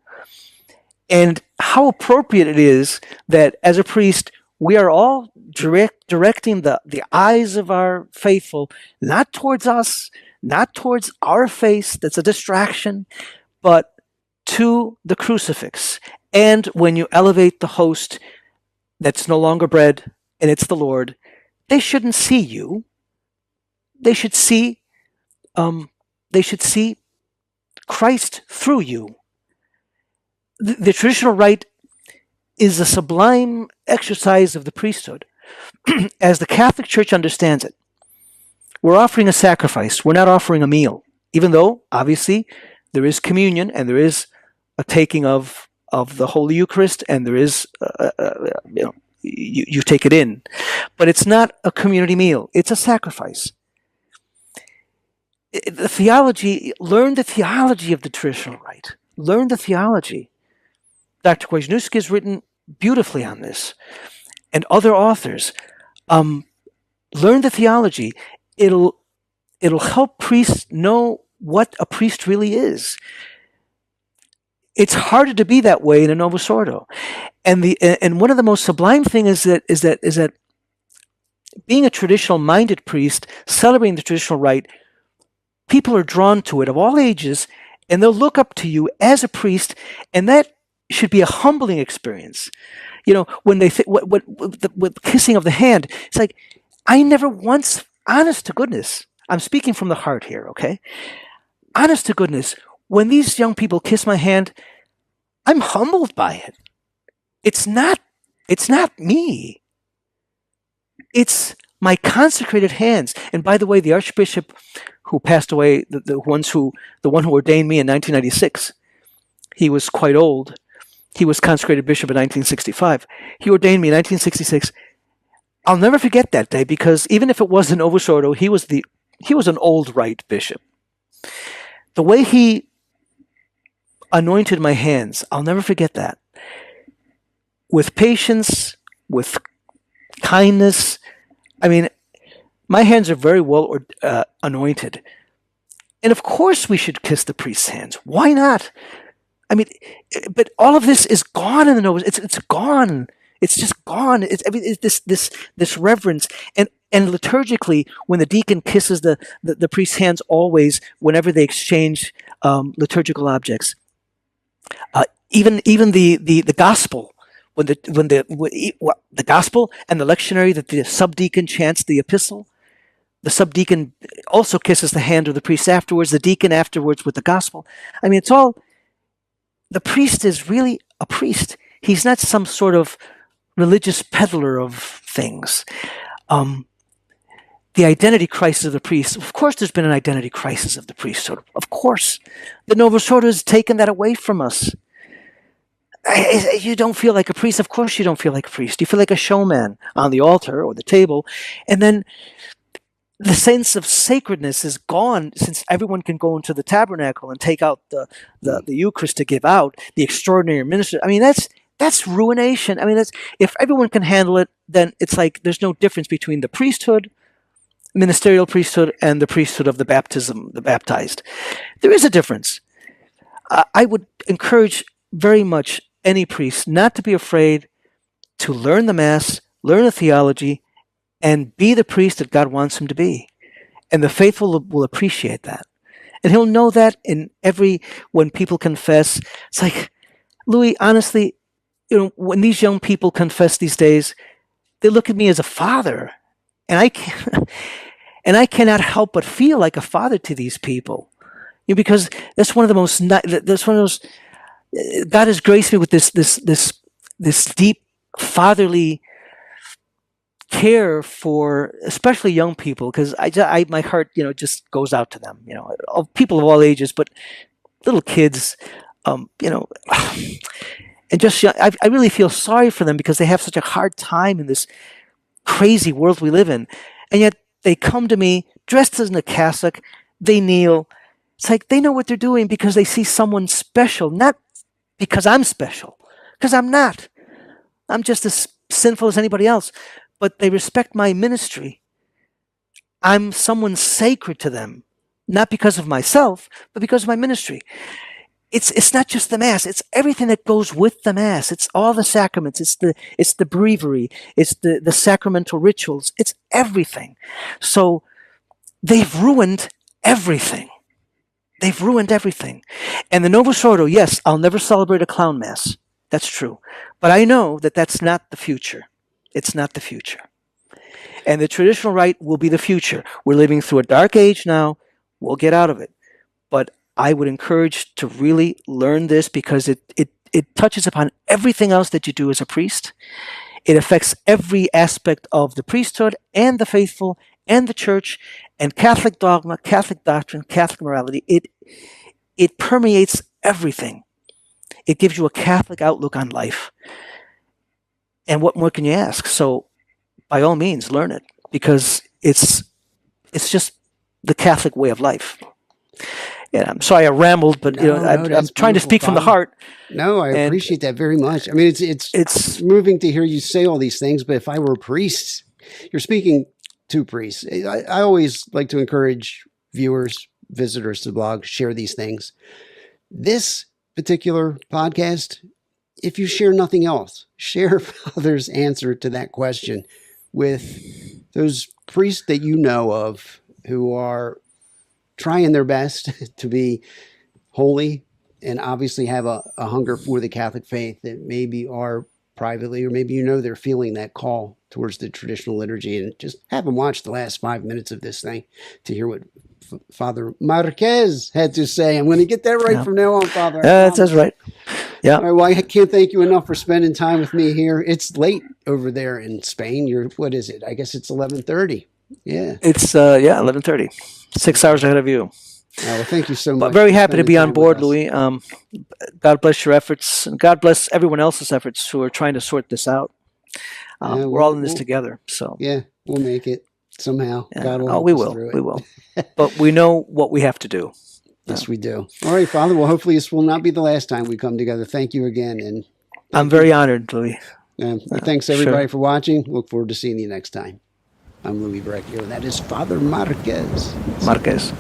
And how appropriate it is that as a priest, we are all directing the eyes of our faithful, not towards us, not towards our face, that's a distraction, but to the crucifix. And when you elevate the host that's no longer bread and it's the Lord, they shouldn't see you. They should see Christ through you. The traditional rite is a sublime exercise of the priesthood, as the Catholic Church understands it. We're offering a sacrifice. We're not offering a meal, even though obviously there is communion and there is a taking of the Holy Eucharist, and there is you take it in, but it's not a community meal. It's a sacrifice. Learn the theology of the traditional rite. Learn the theology. Dr. Kwasniewski has written beautifully on this, and other authors. Learn the theology. It'll help priests know what a priest really is. It's harder to be that way in a Novus Ordo, and one of the most sublime things is that being a traditional minded priest, celebrating the traditional rite, people are drawn to it of all ages, and they'll look up to you as a priest, and that should be a humbling experience. When they think with kissing of the hand, it's like, I never once, honest to goodness, I'm speaking from the heart here, okay? Honest to goodness, when these young people kiss my hand, I'm humbled by it. It's not me. It's my consecrated hands. And by the way, the Archbishop who passed away, the one who ordained me in 1996, he was quite old. He was consecrated bishop in 1965. He ordained me in 1966. I'll never forget that day, because even if it was an Novus Ordo, he was an old rite bishop. The way he anointed my hands, I'll never forget that. With patience, with kindness. I mean, my hands are very well anointed. And of course we should kiss the priest's hands. Why not? I mean, but all of this is gone in the Novus. It's gone. It's just gone. It's this reverence. And liturgically, when the deacon kisses the priest's hands, always, whenever they exchange liturgical objects, even the gospel, when the gospel and the lectionary that the subdeacon chants the epistle, the subdeacon also kisses the hand of the priest afterwards. The deacon afterwards with the gospel. I mean, it's all. The priest is really a priest. He's not some sort of religious peddler of things. The identity crisis of the priest. Of course, there's been an identity crisis of the priesthood. Of course. The Novus Ordo has taken that away from us. You don't feel like a priest. Of course you don't feel like a priest. You feel like a showman on the altar or the table. And then the sense of sacredness is gone, since everyone can go into the tabernacle and take out the Eucharist to give out, the extraordinary ministry. I mean, that's ruination. I mean, if everyone can handle it, then it's like there's no difference between the priesthood, ministerial priesthood, and the priesthood of the baptized. There is a difference. I would encourage very much any priest not to be afraid to learn the Mass, learn a theology, and be the priest that God wants him to be. And the faithful will appreciate that. And he'll know that when people confess. It's like, Louis, honestly, when these young people confess these days, they look at me as a father. And I cannot help but feel like a father to these people. Because that's one of those, God has graced me with this deep fatherly care for especially young people, because my heart just goes out to them, people of all ages, but little kids, and just I really feel sorry for them because they have such a hard time in this crazy world we live in, and yet they come to me dressed as an akaCatholic, they kneel. It's like they know what they're doing because they see someone special, not because I'm special, because I'm not. I'm just as sinful as anybody else. But they respect my ministry. I'm someone sacred to them, not because of myself, but because of my ministry. It's not just the Mass. It's everything that goes with the Mass. It's all the sacraments. It's the breviary. It's the sacramental rituals. It's everything. So they've ruined everything. They've ruined everything. And the Novus Ordo, yes, I'll never celebrate a clown Mass. That's true. But I know that that's not the future. It's not the future. And the traditional rite will be the future. We're living through a dark age now. We'll get out of it. But I would encourage to really learn this because it touches upon everything else that you do as a priest. It affects every aspect of the priesthood and the faithful and the church and Catholic dogma, Catholic doctrine, Catholic morality. It permeates everything. It gives you a Catholic outlook on life. And what more can you ask? So, by all means, learn it because it's just the Catholic way of life. Yeah, I'm sorry I rambled, but I'm trying to speak from the heart. No, I appreciate that very much. I mean, it's moving to hear you say all these things. But if I were a priest, you're speaking to priests. I always like to encourage viewers, visitors to the blog, share these things. This particular podcast, if you share nothing else, share Father's answer to that question with those priests that you know of who are trying their best to be holy and obviously have a hunger for the Catholic faith that maybe are privately, or maybe they're feeling that call towards the traditional liturgy, and just have them watch the last 5 minutes of this thing to hear what Father Marqués had to say. I'm going to get that right from now on, Father. That's right. Yeah. All right, well, I can't thank you enough for spending time with me here. It's late over there in Spain. What is it? I guess it's 11:30. Yeah. It's 11:30. 6 hours ahead of you. Well, thank you so much. But very happy to be on board, Louis. God bless your efforts, and God bless everyone else's efforts who are trying to sort this out. We're all in this together. So yeah, we'll make it somehow. Yeah. God will. Oh, we will. We will. But we know what we have to do. Yes, we do. All right, Father. Well, hopefully this will not be the last time we come together. Thank you again, and I'm very honored, Louis. Thanks everybody for watching. Look forward to seeing you next time. I'm Louis Brecchio, and that is Father Marqués. Marqués.